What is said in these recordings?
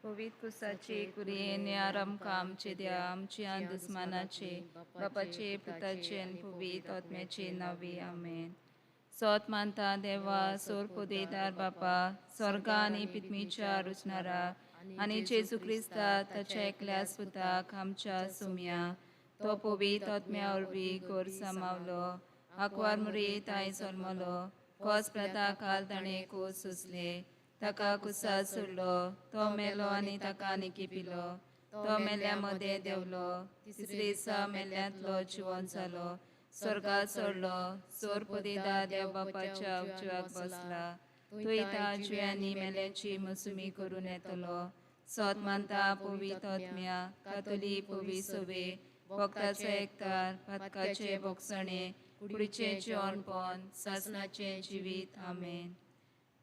पवित कुसाचे कुरियेने आमकां आमचे द्या आमची दुस्मानाचे बापाचे पुताचे आनी पवित आत्म्याचे नावे आमेन. सोत मानता देवा सोर पोदेदार बापा स्वर्गा आनी पितमीच्या रुचणारा आनी जेजू क्रिस्ता ताच्या एकल्या सुताक आमच्या सुम्या तो पवित आत्म्या वरवीं गोर सामावलो आकवार मुरेत आयज जल्मलो कोस प्रता काल ताणें कोस सुचले ताका कुसात सोडलो तो मेलो आनी ताका निकी पिलो तो मेल्या मदें देवलो तिसरे दिसा मेल्यांतलो जिवंत जालो स्वर्गात चडलो सोर पोदेदा देव बापाच्या उजव्याक बसला तो येता जिव्यांनी मेल्यांची मसुमी करून येतलो. सोत मानता पवित आत्म्या कातोली पवी सवे भक्ताचे एकतार पातकाचे भोगसणे कुडीचे जेवणपण सासणाचे जिवीत आमेन.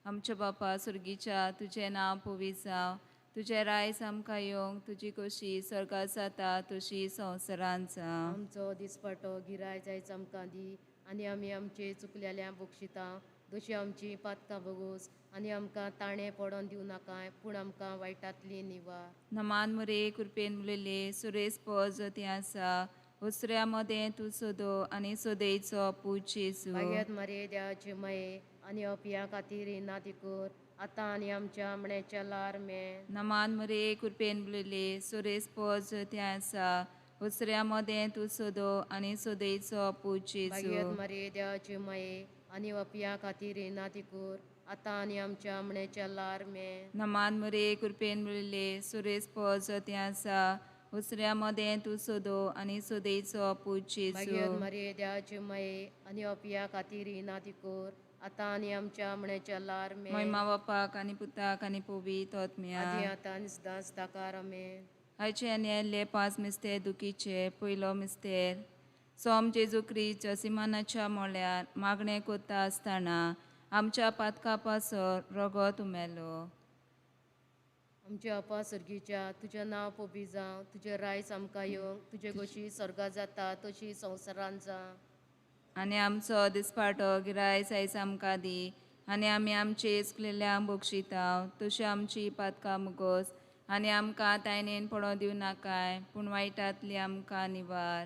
आमच्या बापा सुर्गीच्या तुझें नांव पवित्र जावं तुझे रायज आमकां येवंक तुजी कशी स्वर्गात जाता तशी संवसारांत जावं. आमचो दिसपटो गिराय जायच आमकां दी आनी आमी आमचे चुकलेल्या बक्षिता जशी आमची पातकां बगोस आनी आमकां ताणें पडोवन दिवं नाकाय पूण आमकां वायटांतली निवार. नमान मुरे कृपेन मुलेले सुरेश पज ते आसा उसऱ्या मदें तूं सोदो आनी सोदेचो पूज जेजू. बागेत मरे देवाचे मये आनी अपिया खातीर इना तिकोर आतां आनी आमच्या मण्याच्या लार मे. नमान मुरे कृपेन मुलेले सुरेश पज ते आसा उसऱ्या मदें तूं सोदो आनी सोदेचो पूज जेजू. बागेत मरे देवाचे मये आनी अपिया खातीर इना तिकोर आतां आनी आमच्या मण्याच्या लार मे. नमान मुरे कृपेन मुलेले सुरेश पज ते आसा उसऱ्या मदें तूं सोदो आनी सोदेचो पूज जेजू. बागेत मरे देवाचे मये आनी अपिया खातीर इना तिकोर आतां आनी आमच्या मण्याच्या लार मे. महिमा बापाक आनी पुताक आनी पवित्र आत्म्या आदी आतां आनी सदां सदांकार आमेन. आयचे आनी आयले 5 मिस्तेर दुखीचे पयलो मिस्तेर सोम जेजू क्रिस्त जसिमानाच्या मोळ्यार मागणें कोत्ता आसतना आमच्या पातका पासर रगत उमेलो. आमचे अपा सर्गीच्या तुजें नांव पबी जावं तुजें रायस आमकां येवंक तुजे कशी स्वर्गात जाता तशी संवसारांत जावं. आनी आमचो दिसपाटो गिराय आयज आमकां दी आनी आमी आमचे चुकलेल्यांक बक्षिता तशी आमची पातकां मुगोस आनी आमकां तायनेन पडों दिवं नाकाय पूण वायटांतली आमकां निवार.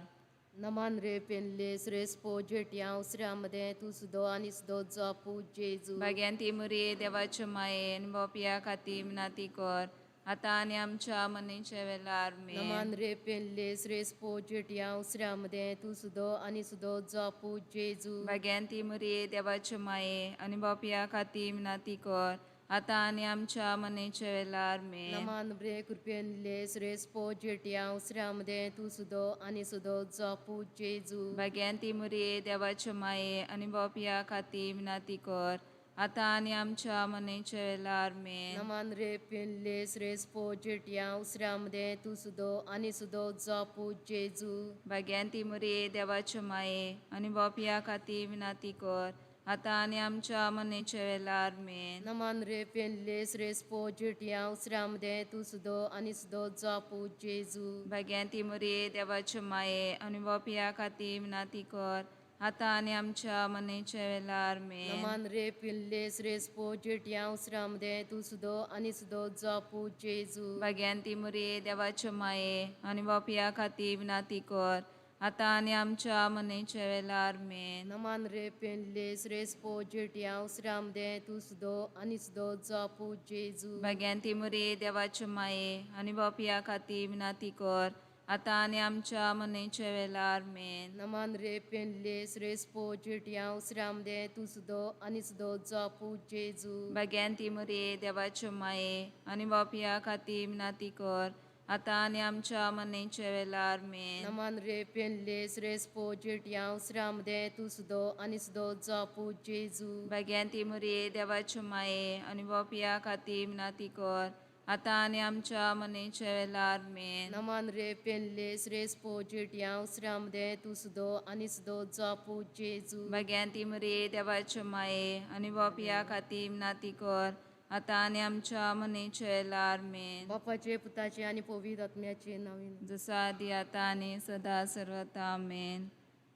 नमान रे पेनले श्रेस्पो जेट्या उसऱ्या मदें तूं सुदो आनी सुदो जो पूज जेजू. भाग्यान ती मुरी देवाचे मायेन बोपया खातीर विनाती कर आतां आनी आमच्या मनीच्या वेळार आमेन. नमान रे पेनले श्रेस्पो जेट्या उसऱ्या मदें तूं सुदो आनी सुदो जो पूज जेजू. भाग्यान ती मुरी देवाचे माये आनी बोपया खातीर विनाती कर आतां आनी आमच्या मनीच्या वेळार आमेन. नमान रे कृपेनले श्रेस्पो जेट्या उसऱ्या मदें तूं सुदो आनी सुदो जो पूज जेजू. भाग्यान ती मुरी देवाचे माये आनी बोपया खातीर विनाती कर आतां आनी आमच्या मनीच्या वेळार आमेन. नमान रे पेनले श्रेस्पो जेट्या उसऱ्या मदें तूं सुदो आनी सुदो जो पूज जेजू. भाग्यान ती मुरी देवाचे माये आनी बोपया खातीर विनाती कर आतां आनी आमच्या मनीच्या वेळार आमेन. नमान रे पेनले श्रेस्पो जेट्या उसऱ्या मदें तूं सुदो आनी सुदो जो पूज जेजू. भाग्यान ती मुरी देवाचे माये आनी बोपया खातीर विनाती कर आतां आनी आमच्या मनीच्या वेळार आमेन. नमान रे पेनले श्रेस्पो जेट्या उसऱ्या मदें तूं सुदो आनी सुदो जो पूज जेजू. भाग्यान ती मुरी देवाचे माये आनी बोपया खातीर विनाती कर आतां आनी आमच्या मनीच्या वेळार आमेन. नमान रे पेनले श्रेस्पो जेट्या उसऱ्या मदें तूं सुदो आनी सुदो जो पूज जेजू. भाग्यान ती मुरी देवाचे माये आनी बोपया खातीर विनाती कर आतां आनी आमच्या मनीच्या वेळार आमेन. नमान रे पेनले श्रेस्पो जेट्या उसऱ्या मदें तूं सुदो आनी सुदो जो पूज जेजू. भाग्यान ती मुरी देवाचे माये आनी बोपया खातीर विनाती कर आतां आनी आमच्या मनीच्या वेळार आमेन. नमान रे पेनले श्रेस्पो जेट्या उसऱ्या मदें तूं सुदो आनी सुदो जो पूज जेजू. भाग्यान ती मुरी देवाचे माये आनी बोपया खातीर विनाती कर आतां आनी आमच्या मनीच्या वेळार आमेन. नमान रे पेनले श्रेस्पो जेट्या उसऱ्या मदें तूं सुदो आनी सुदो जो पूज जेजू. भाग्यान ती मुरी देवाचे माये आनी बोपया खातीर विनाती कर आतां आनी आमच्या मनीच्या वेळार आमेन. बापाचे पुताचे आनी पवित्र आत्म्याचे नावीन. जसा आदी आतां आनी सदा सर्वता आमेन.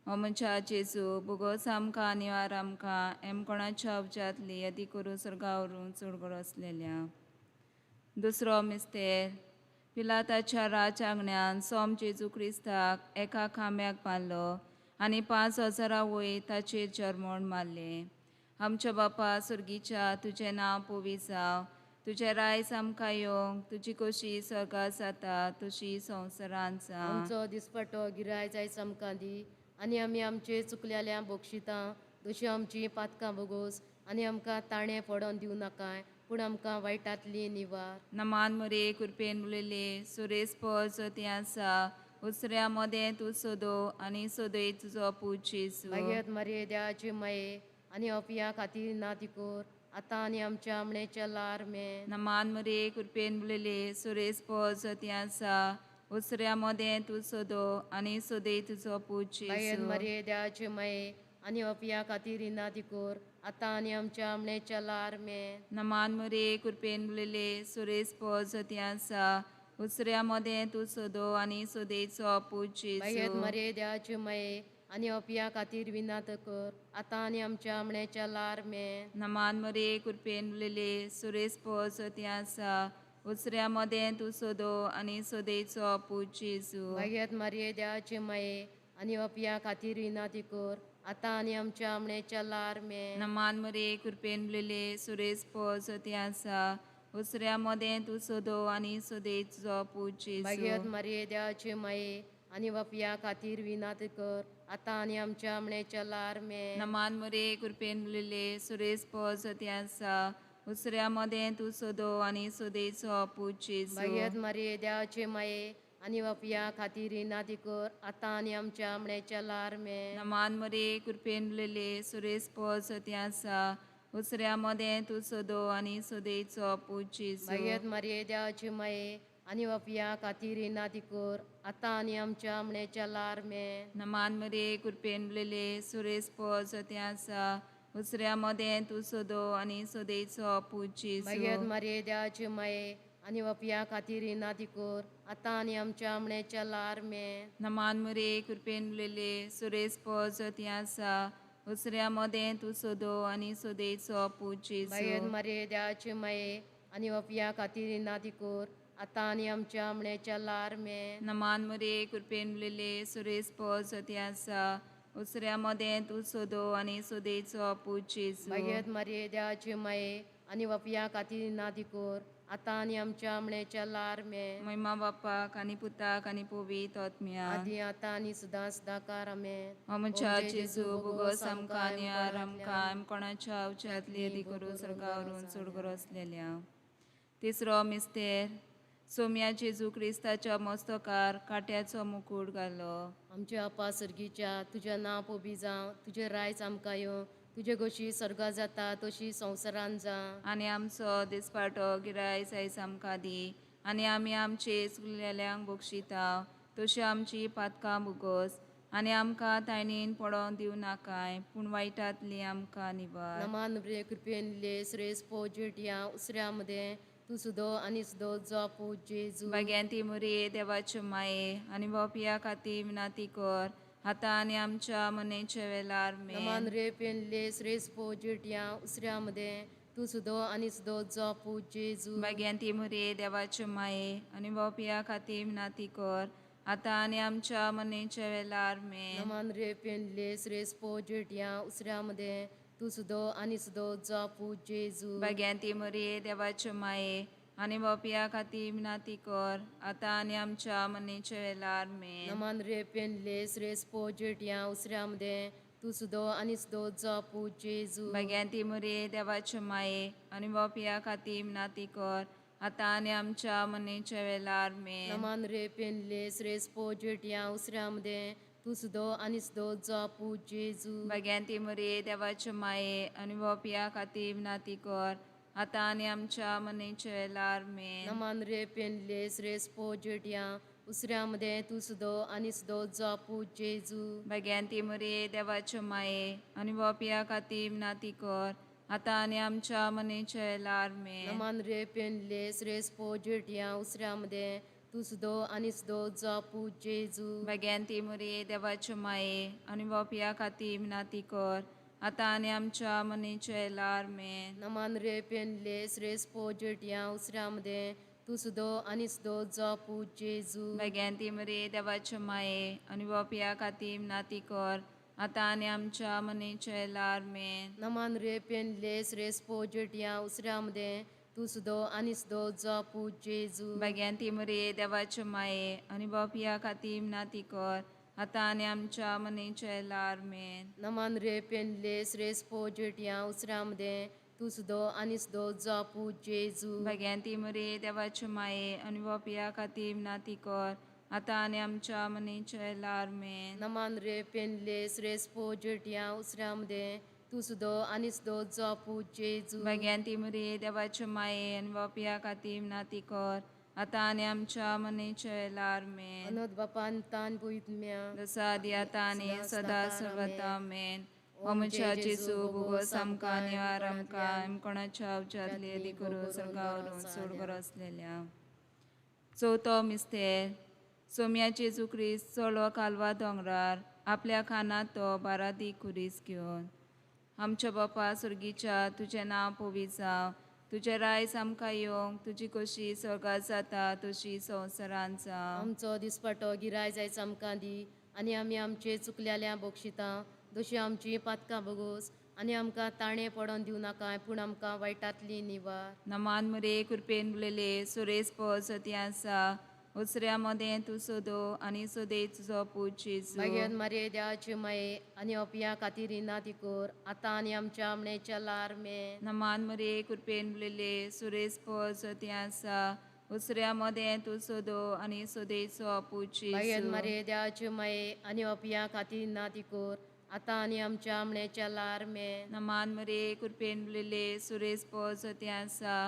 हो म्हणच्या जेजू भुगोस आमकां निवार आमकां एम कोणाच्या अवजातली अदी करून सर्गावरून चड गरो आसलेल्या दुसरो मिस्तेर पिलाताच्या राजआंगण्यान सोम जेजू क्रिस्ताक एका खांब्याक बांदलो आनी 5,000 वयर ताचेर जरमोण मारले. आमच्या बापा सुर्गीच्या तुझें नांव पवी जावं, तुझें रायज आमकां येवंक, तुजी कशी स्वर्गात जाता तशी संवसारांत जावं. आमचो दिसपटो गिराय जायच आमकां दी आनी आमी आमचे चुकलेल्या बोक्षितां दोशी आमची पातकां बोगोस आनी आमकां ताणें पडोन दिवं नाकाय पूण आमकां वायटांतली निवार. नमान मरे कृपेन उलयले सुरेश पद ते आसा उसऱ्या मदें तूं सोदो आनी सोदय तुजो पूत जेजू. भाग्यत मारये देवाचे माये आनी अपिया खातीर ना ती कोर आतां आनी आमच्या आमणेच्या लार मे. नमान मरे कृपेन उलयले सुरेश पद ते आसा उसऱ्या मदें तूं सोदो आनी सोदय तुजो पूत भाग्यत जेजू. मारये देवाचे माये आनी अपिया खातीर ना ती कोर आतां आनी आमच्या आमणेच्या लार मे. नमान मरे कृपेन उलयले सुरेश पद ते आसा उसऱ्या मदें तूं सोदो आनी सोदयचो पूत भाग्यत जेजू. मारये देवाचे माये आनी अपिया खातीर विनात कर आतां आनी आमच्या आमणेच्या लार मे. नमान मरे कृपेन उलयले सुरेश पद ते आसा उसऱ्या मदें तूं सोदो आनी सोदयचो पूत जेजू. भाग्यत मारये देवाचे माये आनी अपिया खातीर विनात कर आतां आनी आमच्या आमणेच्या लार मे. नमान मरे कृपेन उलयले सुरेश पद ते आसा उसऱ्या मदें तूं सोदो आनी सोदयचो पूत जेजू. भाग्यत मारये देवाचे माये आनी अपिया खातीर विनात कर आतां आनी आमच्या आमणेच्या लार मे. नमान मरे कृपेन उलयले सुरेश पद ते आसा उसऱ्या मदें तूं सोदो आनी सोदयचो पूत जेजू. भाग्यत मारये देवाचे माये आनी अपिया खातीर विनात कर आतां आनी आमच्या आमणेच्या लार मे. नमान मरे कृपेन उलयले सुरेश पद ते आसा उसऱ्या मदें तूं सोदो आनी सोदयचो पूत जेजू. भाग्यत मारये देवाचे माये आनी अपिया खातीर विनात कर आतां आनी आमच्या आमणेच्या लार मे. नमान मरे कृपेन उलयले सुरेश पद ते आसा उसऱ्या मदें तूं सोदो आनी सोदयचो पूत जेजू. भाग्यत मारये देवाचे माये आनी अपिया खातीर विनात कर आतां आनी आमच्या आमणेच्या लार मे. नमान मरे कृपेन उलयले सुरेश पद ते आसा उसऱ्या मदें तूं सोदो आनी सोदयचो पूत जेजू. भाग्यत मारये देवाचे माये आनी अपिया खातीर विनात कर आतां आनी आमच्या आमणेच्या लार मे. नमान मरे कृपेन उलयले सुरेश पद ते आसा उसऱ्या मदें तूं सोदो आनी सोदयचो पूत जेजू. भाग्यत मारये देवाचे माये आनी अपिया खातीर विनात कर आतां आनी आमच्या आमणेच्या लार मे. महिमा बापाक आनी पुताक आनी पवित्र आत्म्याक आदी आतां आनी सदां सदांकार आमेन. आमच्या जेजू बोगस आमकां आनी आमकां कोणाच्या अवच्यातली अदी करू सरकावरून सुडगर असलेल्या. तिसरो मिस्तेर सोम्या जेजू क्रिस्ताच्या मस्तकार काट्याचो मुकुट घालो. आमचे आपा सर्गीच्या तुजें नांव पोबी जावं, तुजें रायज आमकां येवं, तुजे कशी स्वर्गा जाता तशी संवसारांत जावं. आनी आमचो दिसपाटो गिराय जायच आमकां दी आनी आमी आमचे चुकलेल्यांक बक्षिता तशी आमची पातकां बुगोस आनी आमकां तायणीन पडोवन दिवं नाकाय पूण वायटांतली आमकां निवार. नमान बरे कृपेन ले श्रेस पोजेट या उसऱ्या मदें तूं सुदो आनी सुदो जो पूज जेजू. भाग्यांती मुरे देवाचे माये आनी बापिया खातीर विनाती कर आतां आनी आमच्या मनेच्या वेळार नमान मे. रे पेनले श्रेस पोजेट या उसऱ्या मदें तूं सुदो आनी सुदो जो पूज जेजू. भाग्यांती मुरे देवाचे माये आनी बापिया खातीर विनाती कर आतां आनी आमच्या मनेच्या वेळार मे. नमान रे पेनले श्रेस पोजेट या उसऱ्या मदें तूं सुदो आनी सुदो जो पूज जेजू. भाग्यांती मुरे देवाचे माये आनी बापिया खातीर विनाती कर आतां आनी आमच्या मनेच्या वेळार मे. नमान रे पेनले श्रेस पोजेट या उसऱ्या मदें तूं सुदो आनी सुदो जो पूज जेजू. भाग्यांती मुरे देवाचे माये आनी बापिया खातीर विनाती कर आतां आनी आमच्या मनेच्या वेळार मे. नमान रे पेनले श्रेस पोजेट या उसऱ्या मदें तूं सुदो आनी सुदो जो पूज जेजू. भाग्यांती मुरे देवाचे माये आनी बापिया खातीर विनाती कर आतां आनी आमच्या मनेच्या वेळार मे. नमान रे पेनले श्रेस पोजेट या उसऱ्या मदें तूं सुदो आनी सुदो जो पूज जेजू. भाग्यांती मुरे देवाचे माये आनी बापिया खातीर विनाती कर आतां आनी आमच्या मनेच्या वेळार मे. नमान रे पेनले श्रेस पोजेट या उसऱ्या मदें तूं सुदो आनी सुदो जो पूज जेजू. भाग्यांती मुरे देवाचे माये आनी बापिया खातीर विनाती कर आता आणि आमच्या मनीच्या वेळार आमेन. नमान रे पेनले श्रेस पोजेटिया उसरामध्ये तू सुदो आणि सुदो जापू जेजू बेगेन ती मरे देवाचे माये आणि बापिया खातीर नाती कर आता आणि आमच्या मनीच्या वेळार आमेन. नमान रे पेनले श्रेस पोजेटिया उसरामध्ये तू सुदो आणि सुदो जापू जेजू बेगेन ती मरे देवाचे माये आणि बापिया खातीर नाती कर आता आणि आमच्या मनीच्या वेळार आमेन. नमान रे पेनले श्रेस पोजेटिया उसरामध्ये तू सुदो आणि सुदो जापू जेजू बेगेन ती मरे देवाचे माये आणि बापिया खातीर नाती कर आता आणि आमच्या मनीच्या वेळार आमेन. नमान रे पेनले श्रेस पोजेटिया उसरामध्ये तू सुदो आणि सुदो जापू जेजू बेगेन ती मरे देवाचे माये आणि बापिया खातीर नाती कर आता आणि आमच्या मनीच्या वेळार आमेन. अनोद बापान तान बुईतम्या जसा आदी आता आणि सदा सर्वदा आमेन. ओमच्या जेजू भुगो सामका निवार आमका कोणाच्या अवजातली आदी करू सर्गावरून सोड कर असलेल्या. चवथो मिस्तेर सोम्या जेजू क्रिस्त चलो कालवा दोंगरार आपल्या खानात तो बारादी खुरीस घेवन. आमच्या बापा सुर्गीच्या तुझें नांव पवी जावं, तुझें रायज आमकां येवंक, तुजी कशी स्वर्गात जाता तशी संवसारांत जावं. आमचो दिसपाटो गिराय जायच आमकां दी आनी आमी आमचे चुकलेल्या बक्षिता दोशी आमची पातकां बगोस आनी आमकां ताणे पडोन दिवं नाकाय पूण आमकां वायटांतली निवार. नमान मरे कृपेन बुलेले सुरेश पद सती आसा उसऱ्या मदें तूं सोदो आनी सोदे तुजो पूज जेजू. मागीर मारे देवाचे माये आनी ओपया खातीर नाती कोर आतां आनी आमच्या आमणेच्या लार मे. नमान मरे कृपेन बुलेले सुरेश पद सती आसा उसऱ्या मदें तूं सोदो आनी सोदेचो पूज मागीर जेजू. मारे देवाचे माये आनी ओपया खातीर नाती कोर आतां आनी आमच्या आमणेच्या लार मे. नमान मरे कृपेन बुलेले सुरेश पद सती आसा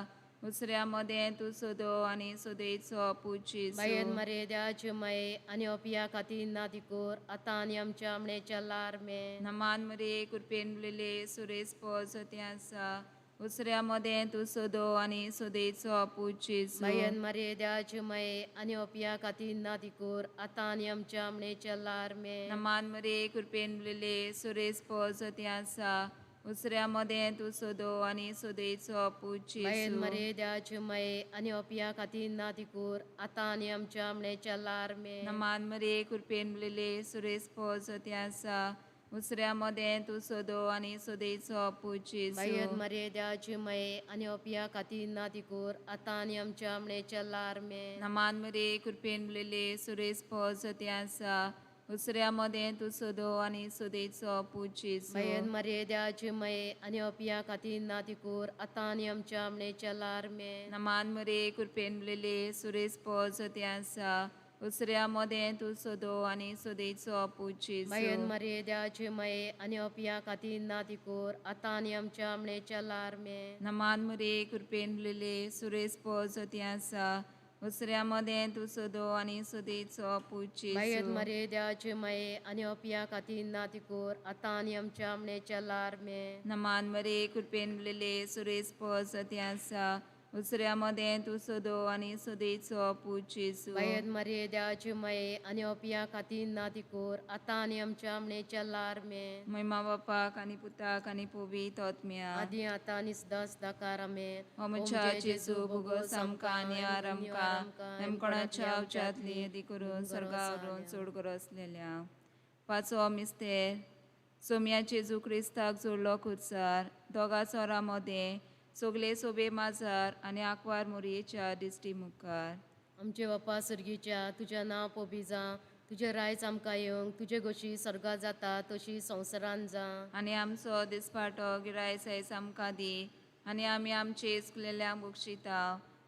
उसऱ्या मदें तूं सोदो आनी सोदेचो पूज मागीर जेजू. मारे देवाचे माये आनी ओपया खातीर नाती कोर आतां आनी आमच्या आमणेच्या लार मे. नमान मरे कृपेन बुलेले सुरेश पद सती आसा उसऱ्या मदें तूं सोदो आनी सोदेचो पूज जेजू. मागीर मारे देवाचे माये आनी ओपया खातीर नाती कोर आतां आनी आमच्या आमणेच्या लार मे. नमान मरे कृपेन बुलेले सुरेश पद सती आसा उसऱ्या मदें तूं सोदो आनी सोदेचो पूज मागीर जेजू. मारे देवाचे माये आनी ओपया खातीर नाती कोर आतां आनी आमच्या आमणेच्या लार मे. नमान मरे कृपेन बुलेले सुरेश पद सती आसा उसऱ्या मदें तूं सोदो आनी सोदेचो पूज जेजू. मागीर मारे देवाचे माये आनी ओपया खातीर नाती कोर आतां आनी आमच्या आमणेच्या लार मे. नमान मरे कृपेन बुलेले सुरेश पद सती आसा उसऱ्या मदें तूं सोदो आनी सोदेचो पूज जेजू. मागीर मारे देवाचे माये आनी ओपया खातीर नाती कोर आतां आनी आमच्या आमणेच्या लार मे. नमान मरे कृपेन बुलेले सुरेश पद सती आसा उसऱ्या मदें तूं सोदो आनी सोदेचो पूज जेजू. मागीर मारे देवाचे माये आनी ओपया खातीर नाती कोर आतां आनी आमच्या आमणेच्या लार मे. नमान मरे कृपेन बुलेले सुरेश पद सती आसा उसऱ्या मदें तूं सोदो आनी सोदेचो पूज मागीर जेजू. मारे देवाचे माये आनी ओपया खातीर नाती कोर आतां आनी आमच्या आमणेच्या लार मे. नमान मरे कृपेन बुलेले सुरेश पद सती आसा उसऱ्या मदें तूं सोदो आनी सोदेचो पूज जेजू. मागीर मारे देवाचे माये आनी ओपया खातीर नाती कोर आतां आनी आमच्या आमणेच्या लार मे. महिमा बापाक आनी पुताक आनी पवित्र आत्म्या आदी आतां आनी सदां सदांकार आमेन. ओमच्या जेजू भुगोस आमकां आनी आर आमकां कोणाच्या अवजातली आदी करून सर्गावरून सोड कर असलेल्या. पांचवो मिस्तेर सोम्या जेजू क्रिस्ताक जोडलो खुर्सार दोगा चोरां मदें सगले सोबे माजार आनी आंकवार मोरयेच्या दिश्टी मुखार. आमचे बापा सर्गीच्या तुजें नांव पोबी जावं, तुजें रायज आमकां येवंक, तुजे कशी स्वर्गात जाता तशी संवसारांत जावं. आनी आमचो दिसपाटो गिराय सायज आमकां दी आनी आमी आमचे चुकलेल्यांक बक्षिता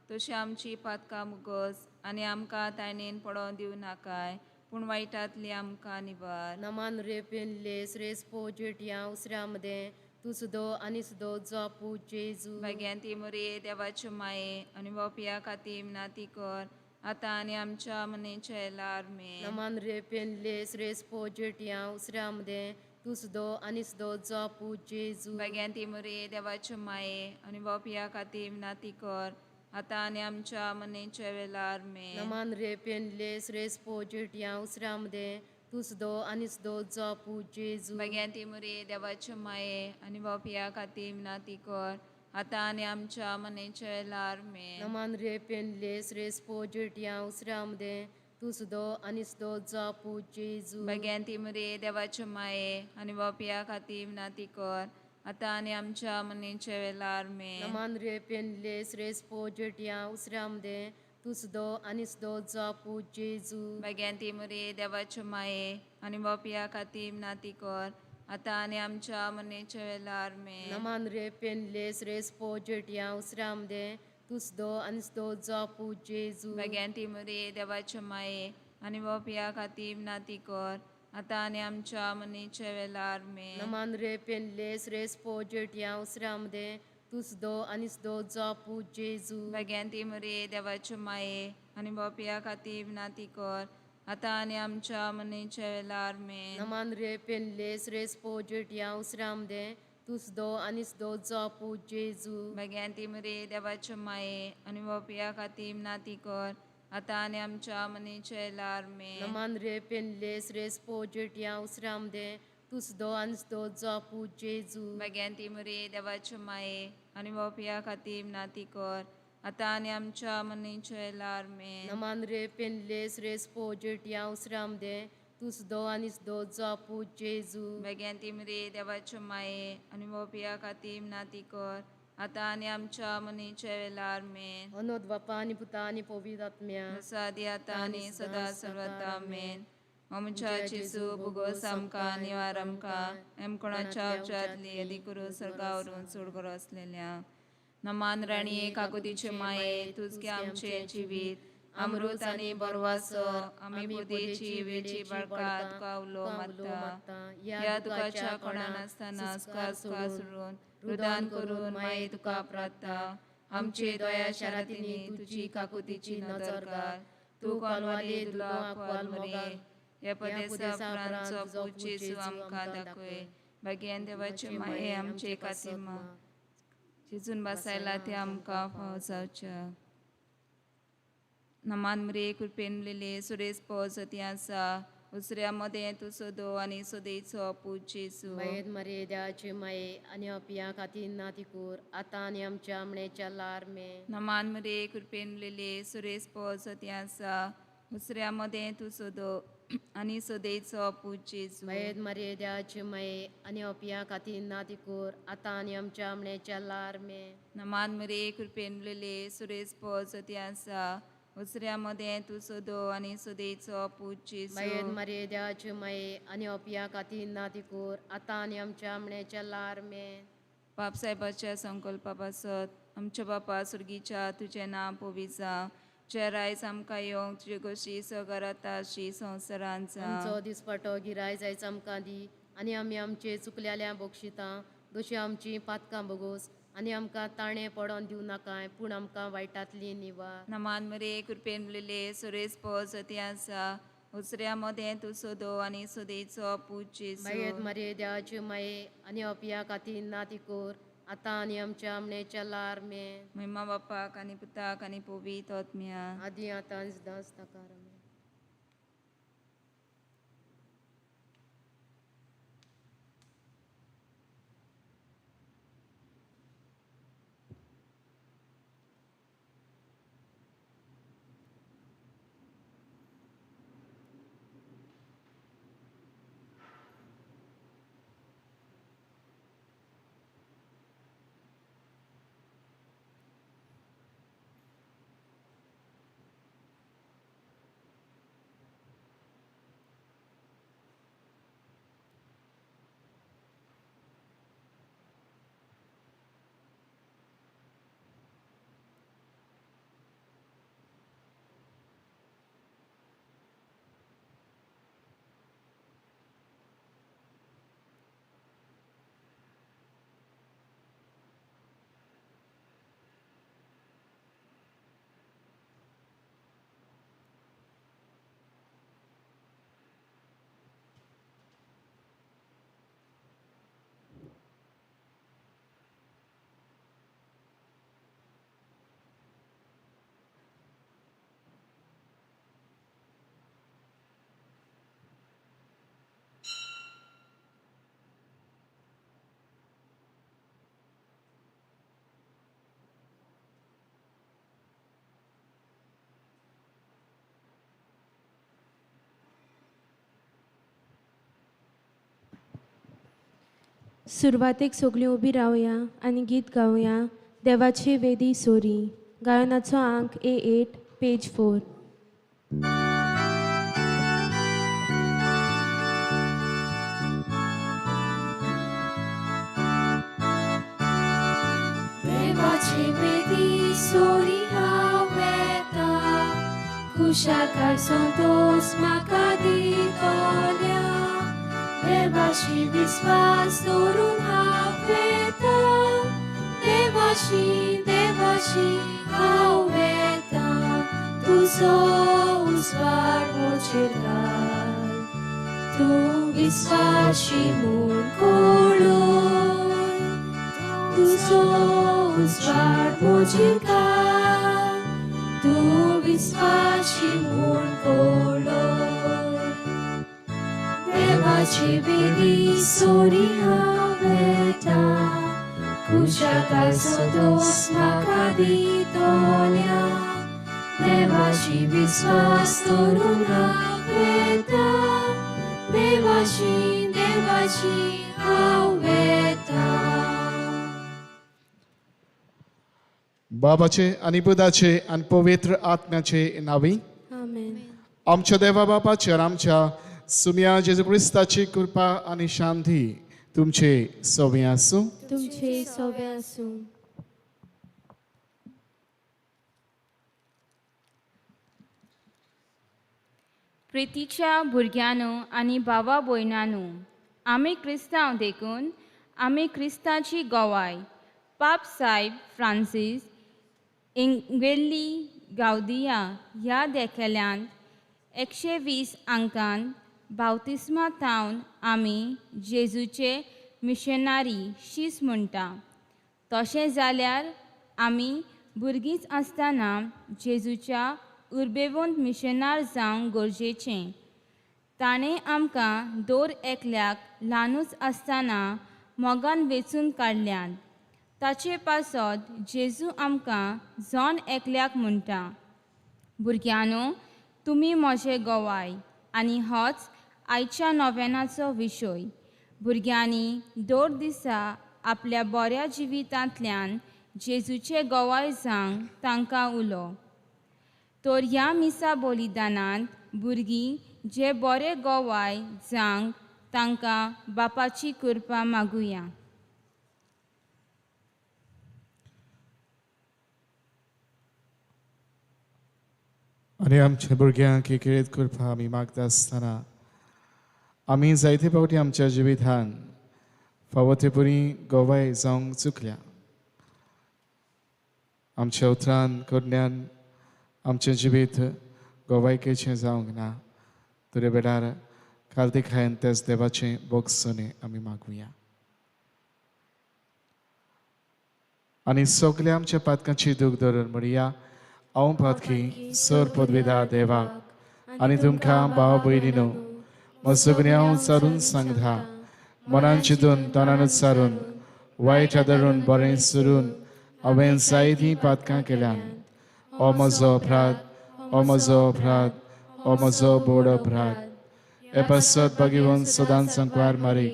तशी आमची पातकां मुगोस आनी आमकां तायणेन पडोवन दिवं नाकाय पूण वायटांतली आमकां निवार. नमान रे पेनले श्रेस पोजेटिया उसऱ्या मदें तूं सुदो आनी सुदो जापू जेजू. बेगेन ती मोरये देवाचे माये आनी बापिया खातीर नाती कर आतां आनी आमच्या मनेच्या वेळार आमेन. नमान रे पेनले श्रेस पोजेटिया उसऱ्या मदें तूं सुदो आनी सुदो जापू जेजू. बेगेन ती मोरये देवाचे माये आनी बापिया खातीर नाती कर आतां आनी आमच्या मनेच्या वेळार आमेन. नमान रे पेनले श्रेस पोजेटिया उसऱ्या मदें तू सुद्धा आणि सुद्धा जापू जेजू भगवान ती मुरे देवाचे माये आणि बापिया खातीर विनाती कर आता आणि आमच्या मनेच्या वेळार आमेन. नमान रे पेनलेस रेस पोजेटिया उसऱ्यामध्ये तू सुद्धा आणि सुद्धा जापू जेजू भगवान ती मुरे देवाचे माये आणि बापिया खातीर विनाती कर आता आणि आमच्या मनेच्या वेळार आमेन. नमान रे पेनलेस रेस पोजेटिया उसऱ्यामध्ये तू सुद्धा आणि सुद्धा जापू जेजू भगवान ती मुरे देवाचे माये आणि बापिया खातीर विनाती कर आता आणि आमच्या मनेच्या वेळार आमेन. नमान रे पेनलेस रेस पोजेटिया उसऱ्यामध्ये तू सुद्धा आणि सुद्धा जापू जेजू भगवान ती मुरे देवाचे माये आणि बापिया खातीर विनाती कर आता आणि आमच्या मनेच्या वेळार आमेन. नमान रे पेनलेस रेस पोजेटिया उसऱ्यामध्ये तू सुद्धा आणि सुद्धा जापू जेजू भगवान ती मुरे देवाचे माये आणि बापिया खातीर विनाती कर आता आणि आमच्या मनेच्या वेळार आमेन. नमान रे पेनलेस रेस पोजेटिया उसऱ्यामध्ये तू सुद्धा आणि सुद्धा जापू जेजू भगवान ती मुरे देवाचे माये आणि बापिया खातीर विनाती कर आता आणि आमच्या मनेच्या वेळार आमेन. नमान रे पेनलेस रेस पोजेटिया उसऱ्यामध्ये तू सुद्धा आणि सुद्धा जापू जेजू भगवान ती मुरे देवाचे माये आणि बापिया खातीर विनाती कर आता आणि आमच्या मनेच्या वेळार आमेन. नमान रे पेनलेस रेस पोजेटिया उसऱ्यामध्ये तू सुद्धा आणि सुद्धा जापू जेजू भगवान ती मुरे देवाचे माये आणि बापिया खातीर विनाती कर आता आणि आमच्या मनेच्या वेळार आमेन. अनोद बापा आणि पुता आणि पवित्र आत्म्या जसा आदी आता आणि सदा सर्वदा आमेन. आमच्या चिसू भुगोस आमका निवार आमका एम कोणाच्या अवचातली यदी करू सर्गावरून सोड करू असलेल्या नमान राणी काकुतीचे माये तुझके आमचे जीवित अमृत आणि बरवास आम्ही बुद्धीची वेची बळकात कावलो माता या तुकाच्या कोणा नसताना स्का सोडून रुदान करून माये तुका प्रार्थना आमचे दया शरातीने तुझी काकुतीची नजर घाल तू कोणवाले तुला अकवाल मरे या पदेसा प्रांचो पूजेसू आमका दाखवे भगवान देवाचे माये आमचे कातिमा शिजून बसायला ते आमका पावसाच्या नमान मरे कृपेनलेले सुरेश पोहोचती आसा उसऱ्यामध्ये तू सोदो आणि सोदेचो पूजेसू मयेद मर्यादाचे माये आणि अपिया खातीर नातिकूर आता आणि आमच्या आमणेच्या लारमे नमान मरे कृपेनलेले सुरेश पोहोचती आसा उसऱ्यामध्ये तू सोदो आणि सोदेचो पूजेसू मयेद मर्यादाचे माये आणि अपिया खातीर नातिकूर आता आणि आमच्या आमणेच्या लारमे नमान मरे कृपेनलेले सुरेश पोहोचती आसा उसऱ्यामध्ये तू सोदो आणि सोदेचो पूजेसू मयेद मर्यादाचे माये आणि अपिया खातीर नातिकूर आता आणि आमच्या आमणेच्या लारमे बापसाहेबाच्या संकल्पापासत आमच्या बापा सुरगीच्या तुझे नाम पोविजा चेरायस आमकां येवंक तुजे गोशी सगराता शी संवसारांचा आमचो दिसपटो गिराय जायचा आमकां दी आणि आमी आमचे चुकलेल्या बक्षितां दोशी आमची पातकां बगोस आणि आमकां ताणे पडोन दिवं नाकाय पूण आमकां वायटांतली निवार नमान मरे कृपेन उरलेले सुरेश पोजती आसा उसऱ्यामध्ये तू सोदो आणि सोदेचो पूजेसू मयेद मर्यादाचे माये आणि अपिया खातीर नातिकोर आता आणि आमच्या आमणेच्या लारमे महिमा बापाक आनी पुताक आनी पवित्र आत्म्या आदी आतां आनी सदां आसताकार आमेन. सुरवातेक सगळीं उबी रावया आनी गीत गावया देवाची वेदी सोरी गायनाचो अंक A8 पेज 4. देवाची वेदी सोरी हांव येता खुशालकाय संतोष म्हाका दितोल्या देवाशी विश्वास दवरून हांव येता देवाशी हांव येता तुजो उजवाड म्हजेर घाल तूं विश्वासी म्हूण कळय तुजो उजवाड म्हजेर घाल तूं विश्वासी म्हूण कळय देवाची वेदी सोरी हांव येता खुशालकाय संतोष म्हाका दितोल्या देवाची विश्वास दवरून हांव येता देवाशी हांव येता. बाबाचे आणि पुताचे आणि पवित्र आत्म्याचे नावी आमेन. आमच्या देवा बापाचे आणि आमच्या सुम्या जेजू ख्रिस्ताची कृपा आणि शांती तुमचे सोबी आसूं. तुमचे सोबे आसूं. प्रितीच्या भुरग्यांनो आनी भावा भयणांनो आमी क्रिस्तांव देखून आमी क्रिस्ताची गोवाय पाप सायब फ्रांसीस इंगवेल्ली गावदिया ह्या देखेल्यान 120 अंकान बावतिस्मा थावन आमी जेजूचे मिशनारी शीस म्हणटा. तशें जाल्यार आमी भुरगींच आसतना जेजूच्या उर्बेवंत मिशनार जावंक गरजेचें. ताणें आमकां दोर एकल्याक ल्हानूच आसतना मोगान वेंचून काडल्यान. ताचे पासत जेजू आमकां जॉन एकल्याक म्हणटा, भुरग्यांनो तुमी म्हजे गोवाय आनी होच आयच्या नोवेनाचो विशय. भुरग्यांनी दोर दिसा आपल्या बऱ्या जिवितांतल्यान जेजूचे गोवाय जावंक तांकां उलो. तर ह्या मिसा बलिदानांत भुरगीं जे बरे गोवाय जावंक तांकां बापाची कृपा मागुया. आणि आमच्या भुरग्यांक एक कृपा आमी मागता आसतना आमी जायते फावटी आमच्या जिवितान फावो ते परी गोवाय जावंक चुकल्या. आमच्या उतरान कडल्यान आमचें जिवीत गोवायकेचें जावंक ना. तुरे बेडार कार्तिकायन तेच देवाचें बोगसोने आमी मागुया. आनी सगल्या आमच्या पातकांची दूख धरून म्हणया हांव पातकी सर पदवेदा देवाक आनी तुमकां भाव भयणीनो सगळ्यांक चारून सांगता मनान चिंतून तोंडानूच सारून वायट आदरून बरें सुरून हांवें जायतीं पातकां केल्यान. हो म्हजो अपराध हो म्हजो अपराध हो म्हजो बोड अपराध. हे पासत भगिवन सदांच संकवार मारी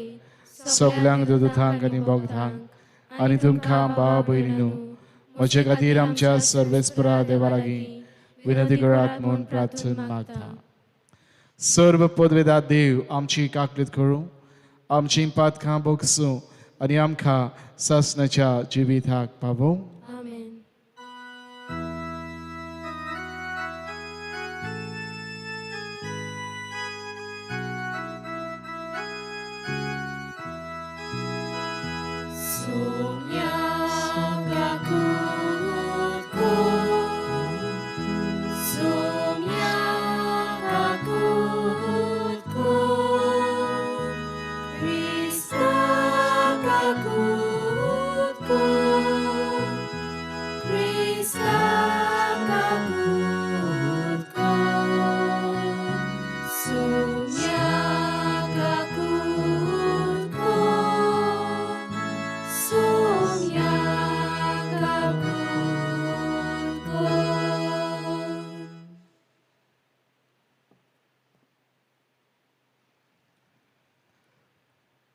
सगल्यांक दुदूतांक आनी भोगतांक आनी तुमकां भाव भयणीनो म्हजे खातीर आमच्या सर्वेस्परा देवा लागीं विनंती करात म्हूण प्रार्थन मागता. सर्व पदवेदा देव आमची काकलीत करूं आमची पातकां भोगसूं आनी आमकां सासणाच्या जिविताक पावूं. आमेन.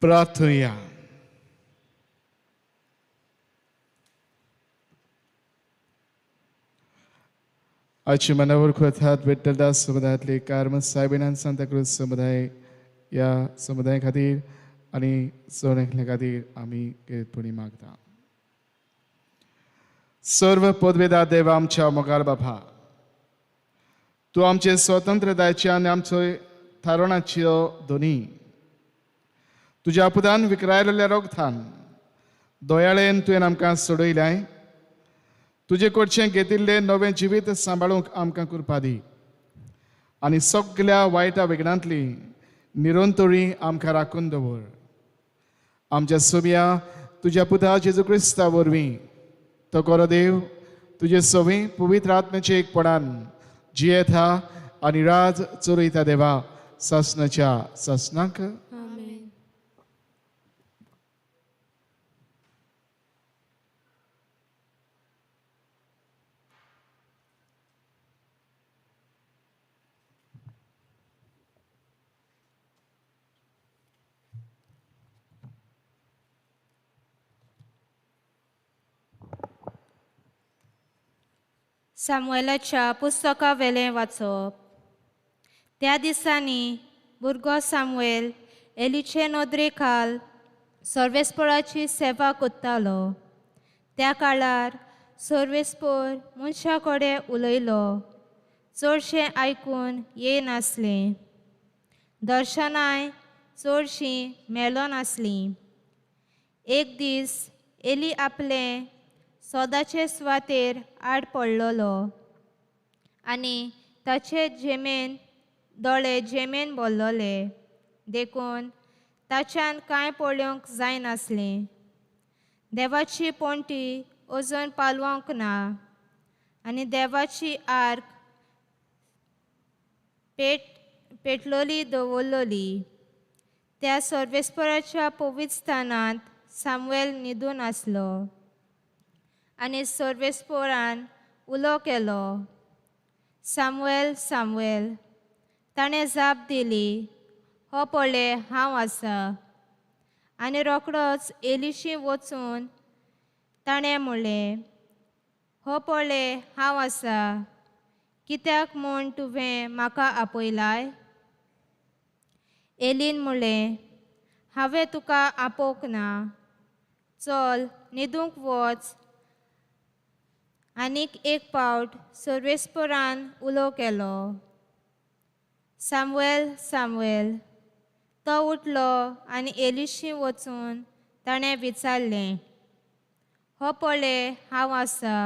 प्रार्थया. आजची मनावर अर्थात विठ्ठलदास समुदायातले कार्म सायबिनान सांताक्रूज समुदाय या समुदाया खातीर आनी सोनेकल्या खातीर आमी केतपुणी मागता. सर्व पदवेदार देवा आमच्या मोगाळ बाबा, तूं आमचे स्वतंत्रतायेचे आनी आमचो थारोणाच्यो दोनी तुज्या पुतान विकरायलेल्या रोगथान दोयाळेन तुवें आमकां सोडयल्याय. तुजे कडचें घेतिल्लें नवें जिवीत सांबाळूंक आमकां कृपा दी आनी सगळ्या वायटा विघ्नांतली निरंतरी आमकां राखून दवर. आमच्या सोबिया तुज्या पुता जेजू क्रिस्ता वरवीं तो गरो देव तुजे सोबी पवित्र आत्म्याचे एकपणान जियेता आनी राज चोरयता देवा सासणाच्या सासणाक. आमेन. सामुएलाच्या पुस्तका वेलें वाचप. त्या दिसांनी भुरगो सामुएल एलीचे नोदरे खाल सर्वेस्पराची सेवा कोत्तालो. त्या काळार सर्वेस्पर मनशा कडेन उलयलो, चडशें आयकून येनासलें. दर्शनाय चडशीं मेलो नासलीं. एक दीस एली आपले सोदाचे सुवातेर आड पडलोलो आनी ताचे दोळे जेमेन भरलोले देखून ताच्यान कांय पळोवंक जायनासलें. देवाची पोंटी अजून पालवंक ना आनी देवाची आर्क पेटलोली दवरलोली. त्या सर्वेस्पराच्या पवित्र स्थानांत सामुएल न्हिदून आसलो आनी सर्वेस्परान उलो केलो, सामुएल सामुएल. ताणें जाप दिली, हो पळय हांव आसा. आनी रोखडोच एलीशी वचून ताणें म्हणलें, हो पळय हांव आसा, कित्याक म्हूण तुवें म्हाका आपयलाय? एलीन म्हणलें, हांवें तुका आपोवंक ना. चल न्हिदूंक वच. आनीक एक पावट सर्वेस्परान उलो केलो, सामुएल सामुएल. तो उठलो आनी एलीशी वचून ताणें विचारलें, हो पळय हांव आसा,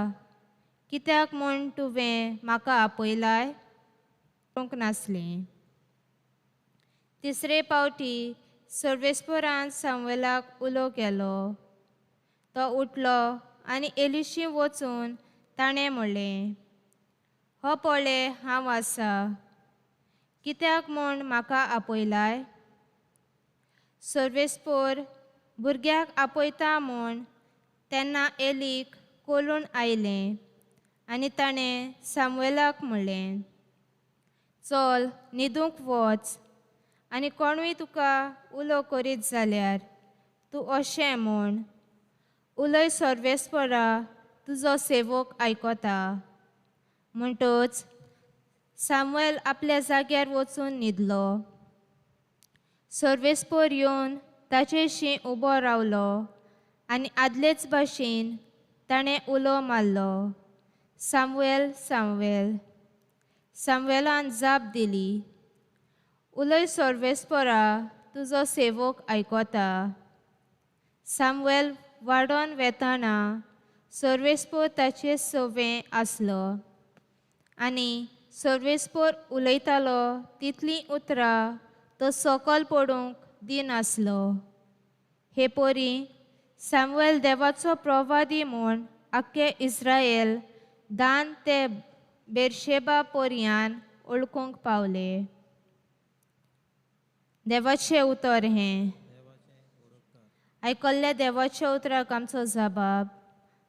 कित्याक म्हूण तुवें म्हाका आपयलाय? नासलें. तिसरे पावटी सर्वेस्परान सामुएलाक उलो केलो. तो उठलो आनी एलीशी वचून ताणें म्हणलें, हो पळय हांव आसा, कित्याक म्हूण म्हाका आपयलाय? सर्वेस्पर भुरग्याक आपयता म्हूण तेन्ना एलीक कोलून आयलें आनी ताणें सामुएलाक म्हणलें, चल न्हिदूंक वच. आनी कोणूय तुका उलो करीत जाल्यार तूं अशें म्हूण, उलय सर्वेस्परा, तुजो सेवक आयकोता. म्हणटच सामुएल आपल्या जाग्यार वचून न्हिदलो. सर्वेस्पर येवन ताचेशी उबो रावलो आनी आदलेच भाशेन ताणें उलो मारलो, सामुएल सामुएल. सामुएलान जाप दिली, उलय सर्वेस्परा, तुजो सेवक आयकोता. सामुएल वाडोन वेताना सर्वेस्पर ताचे सवें आसलो आनी सर्वेस्पर उलयतालो तितलीं उतरां तो सकल पडूंक दिनासलो. हे पोरी सामुएल देवाचो प्रवादी म्हूण आख्खे इस्रायल दान ते बेर्शेबा पर्यान ओळखूंक पावले. देवाचें उतर हें. आयकल्ल्या देवाच्या उतराक आमचो जबाब,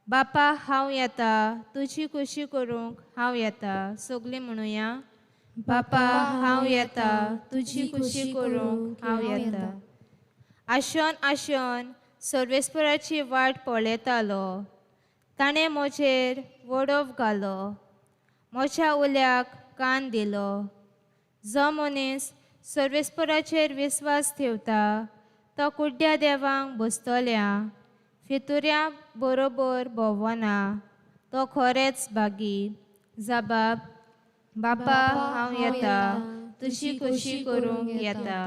बापा हांव येता, तुजी खुशी करूंक हांव येता. सगळीं म्हणुया, बापा हांव येता, तुजी खुशी करूंक हांव येता. आशोन आशोन सर्वेस्पराची वाट पळयतालो. ताणें म्हजेर वडोव घालो. म्हज्या उल्याक कान दिलो. जो मनीस सर्वेस्पराचेर विस्वास ठेवता तो कुड्ड्या देवांक बसतल्या फितुऱ्या बरोबर भोवना. तो खरेंच बागी. जबाब. बापा हांव येता, तुजी खुशी करूंक येता.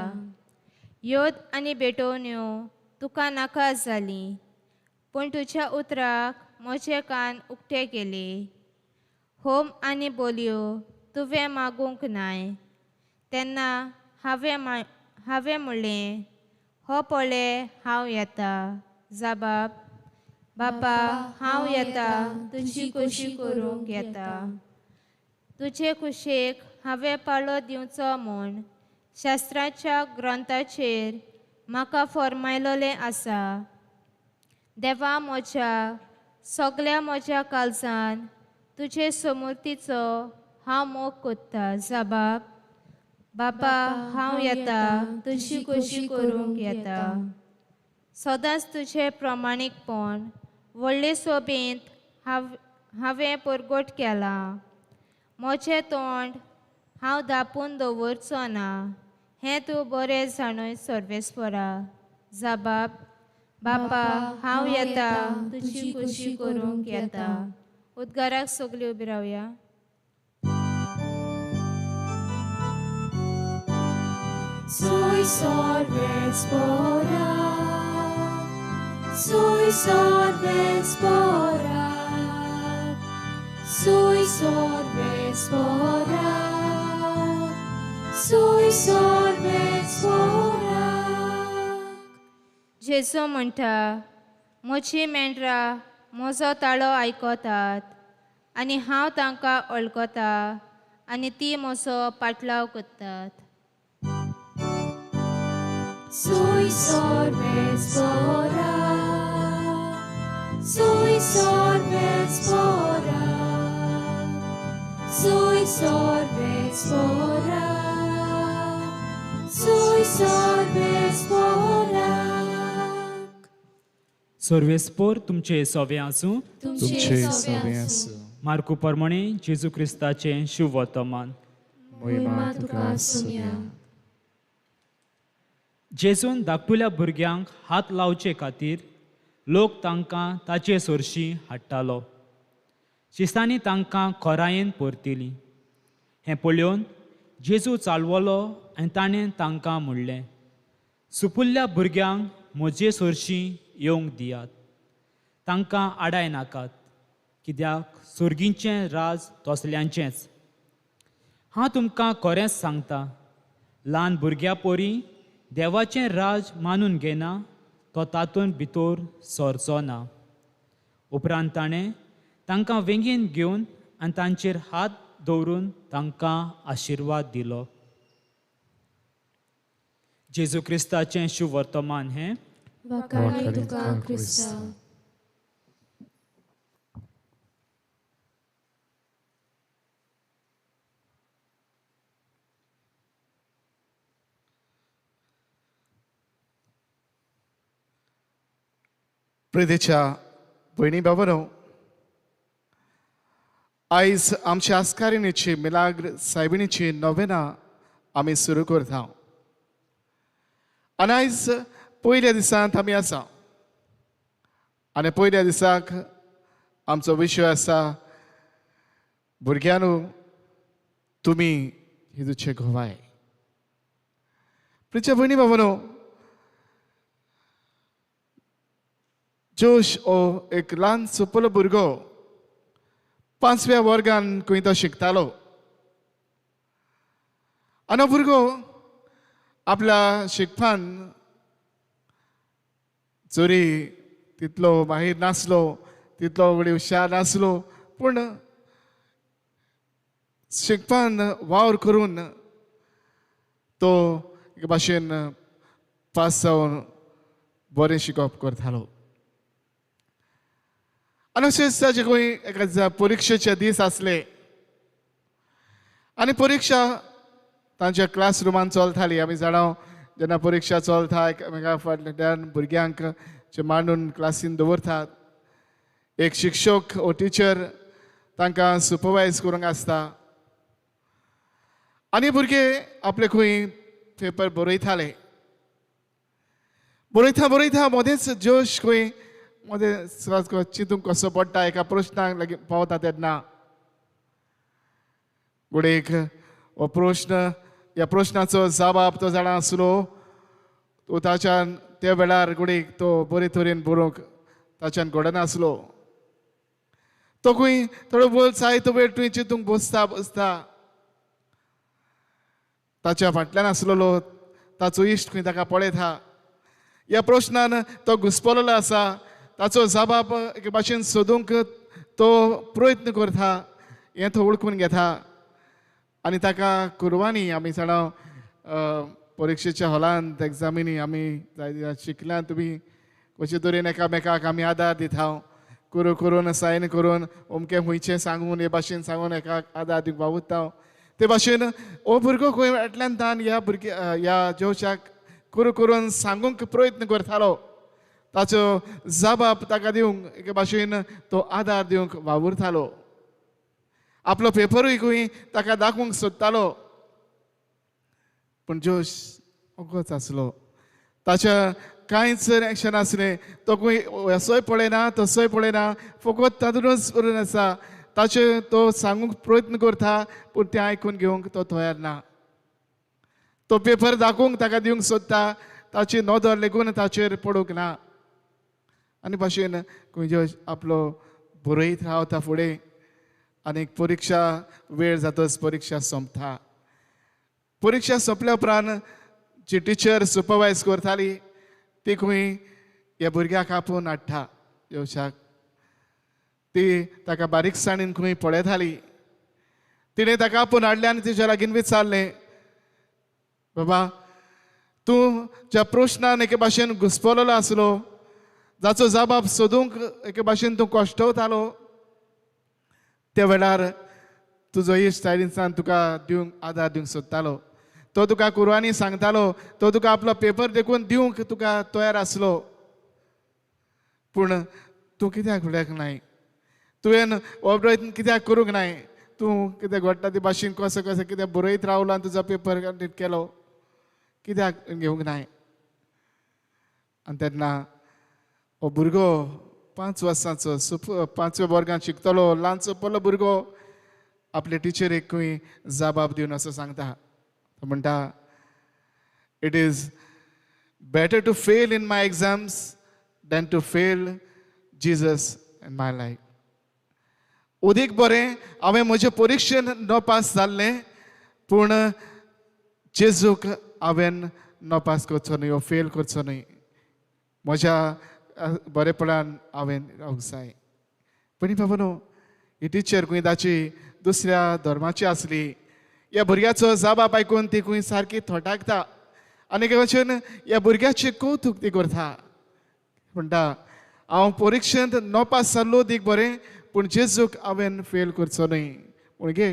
योद आनी बेटोवण्यो तुका नाका जाली, पूण तुज्या उतराक म्हजे कान उक्ते केले. होम आनी बोलयो तुवें मागूंक नाय. तेन्ना हांवें म्हणलें, हो पळय हांव येता. जबाब. बापा हांव येता, तुजी खुशी करूंक येता. तुजे कुशेक हांवें पाळो दिवचो म्हूण शास्त्राच्या ग्रंथाचेर म्हाका फर्मायलोलें आसा. देवा म्हज्या सगळ्या म्हज्या काळजान तुजे समृद्धीचो हांव मोग कोत्ता. जबाब. बापा हांव येता, तुजी खुशी करूंक येता. सदांच तुजें प्रमाणीकपण व्हडले सोबीत हांवें परगट केलां. म्हजें तोंड हांव धांपून दवरचो ना हें तूं बरें जाणय सर्वेस्परा. जबाब. बापा हांव येता, तुजी खुशी करूंक येता. उद्गाराक सगळीं उबी रावया. Soy Sorvespora, soy Sorvespora, soy Sorvespora, soy Sorvespora. जेजू म्हणटा, म्हजी मेंढरां म्हजो ताळो आयकतात आनी हांव तांकां वळखता आनी ती म्हजो पाटलाव करतात. Soy Sorvespora, soy Sorvespora, soy Sorvespora, soy Sorvespora. सर्वेस्पोर तुमचे सोवे आसूं. तुमचे सवे आसूं. मार्कू प्रमाणे जेजू क्रिस्ताचें शुभ वर्तमान. मोहिमा तुका आसूं. जेजून धाकटुल्या भुरग्यांक हात लावचे खातीर लोक तांकां ताचे सोरशी हाडटालो. शिस्तांनी तांकां खोरायेन परतिली. हें पळोवन जेजू चालवलो आनी ताणें तांकां म्हणलें, सुपुल्ल्या भुरग्यांक म्हजे सोरशी येवंक दियात. तांकां आडाय नाकात, कित्याक सुर्गीचें राज तसल्यांचेंच. हांव तुमकां खरेंच सांगता, ल्हान भुरग्या पोरी देवाचें राज मानून घेना तो तातूंत भितर सरचो ना. उपरांत ताणें तांकां वेंगीन घेवन आनी तांचेर हात दवरून तांकां आशिर्वाद दिलो. जेजू क्रिस्ताचें शुभ वर्तमान हें. वाखाणी तुका क्रिस्ता. प्रिदेच्या भयणी बाबरो, आयज आमच्या आस्कारिणीची मिलाग्र सायबिणीची नोवेना आमी सुरू करता. आनी आयज पयल्या दिसांत आमी आसा आनी पयल्या दिसाक आमचो विशय आसा भुरग्यांनो तुमी हिजूचे घोवाय. प्रिच्या भयणी बाबरो, जोश हो एक ल्हान सुपलो भुरगो 5व्या वर्गान खंय तो शिकतालो. आनी हो भुरगो आपल्या शिकपान जोरी तितलो माहीर नासलो, तितलो व्हडी हुशार नासलो, पूण शिकपान वावर करून तो एक भाशेन पास जावन बरें शिकप करतालो. आनी अशेंच ताजे खंय एका परिक्षेचे दीस आसले आनी परिक्षा तांच्या क्लासरुमान चलताली. आमी जाणा जेन्ना परिक्षा चलता एकामेका फाटल्यान भुरग्यांक जे मांडून क्लासीन दवरतात, एक शिक्षक ओ टिचर तांकां सुपरवायज करूंक आसता आनी भुरगे आपले खंय पेपर बरयताले बरयता मदेंच जोश खंय मदें चिंतूंक कसो पडटा एका प्रश्नाक लागीं पावता तेन्ना घोडेक हो प्रश्न ह्या प्रश्नाचो जबाब तो जाणा आसलो तो ताच्यान त्या वेळार घोडेक तो बरे तरेन बरोवंक ताच्यान घडनासलो तो खंय थोडो वेळ जायतो वेळ तुवें चिंतूंक बसता ताच्या फाटल्यान आसलेलो ताचो इश्ट खंय ताका पळयत आहा ह्या प्रश्नान तो घुस्पलोलो आसा ताचो जबाब एके भाशेन सोदूंक तो प्रयत्न करता हें तो वळखून घेता आनी ताका कुरवांनी आमी जाणा परिक्षेच्या हॉलांत एग्जामीनी आमी जाय शिकल्यात तुमी कशे तरेन एकामेकाक आमी आदार दिता करून सायन करून अमकें खंयचें सांगून हे भाशेन सांगून एकाक आदार दिवंक वावुरता ते भाशेन हो भुरगो खंय फाटल्यान तान ह्या जोशाक करून सांगूंक प्रयत्न करतालो ताचो जबाब ताका दिवंक एके भाशेन तो आदार दिवंक वावुरतालो आपलो पेपरूय खंय ताका दाखोवंक सोदतालो पूण जोश ओगोच आसलो ताच्या कांयच रिएक्शन नासलें तो खंय असोय पळयना तसोय पळयना फकत तातूंतच करून आसा ताचे तो सांगूंक प्रयत्न करता पूण तें आयकून घेवंक तो तयार ना तो पेपर दाखोवंक ताका दिवंक सोदता ताची नदर लेगून ताचेर पडूंक ना आनी भाशेन खंय जोश आपलो बरयत रावता फुडें आनी परिक्षा वेळ जातच परिक्षा सोंपता परिक्षा सोंपल्या उपरांत जी टिचर सुपरवायज करताली ती खंय ह्या भुरग्याक आपोवन हाडटा जोशाक ती ताका बारीकसाणेन खंय पळयताली तिणें ताका आपोवन हाडलें आनी तिच्या लागीं विचारलें बाबा तूं ज्या प्रश्नान एके भाशेन घुस्पलोलो आसलो जाचो जबाब सोदूंक एके भाशेन तूं कश्टवतालो त्या वेळार तुजो इश्ट सायडीनसान तुका दिवंक आदार दिवंक सोदतालो तो तुका कुरवांनी सांगतालो तो तुका आपलो पेपर देखून दिवंक तुका तयार आसलो पूण तूं कित्याक फुड्याक नाय तुवें हो प्रयत्न कित्याक करूंक नाय तूं कितें घडटा ते भाशेन कसो कितें बरयत रावलो आनी तुजो पेपर कंप्लीट केलो कित्याक घेवंक नाय आनी तेन्ना हो भुरगो 5 वर्सांचो 5व्या वर्गांत शिकतलो ल्हानसो पडलो भुरगो आपले टिचरीक खंय जबाब दिवन असो सांगता तो म्हणटा it is better to fail in my exams than to fail Jesus in my life उदीक बरें हांवें म्हजे परिक्षेन न पास जाल्लें पूण जेजूक हांवें न पास करचो न्हय फेल करचो न्हय म्हज्या बरेपणान हांवें रावंक जाय पण बाबा ही टिचर खंय ताची दुसऱ्या धर्माची आसली ह्या भुरग्याचो जबाब आयकून ती खंय सारकी थोटाकता आनी एके भाशेन ह्या भुरग्याचें कौतूक ती करता म्हणटा हांव परिक्षेंत न पास जाल्लो दीक बरें पूण जेजूक हांवें फेल करचो न्हय पूण गे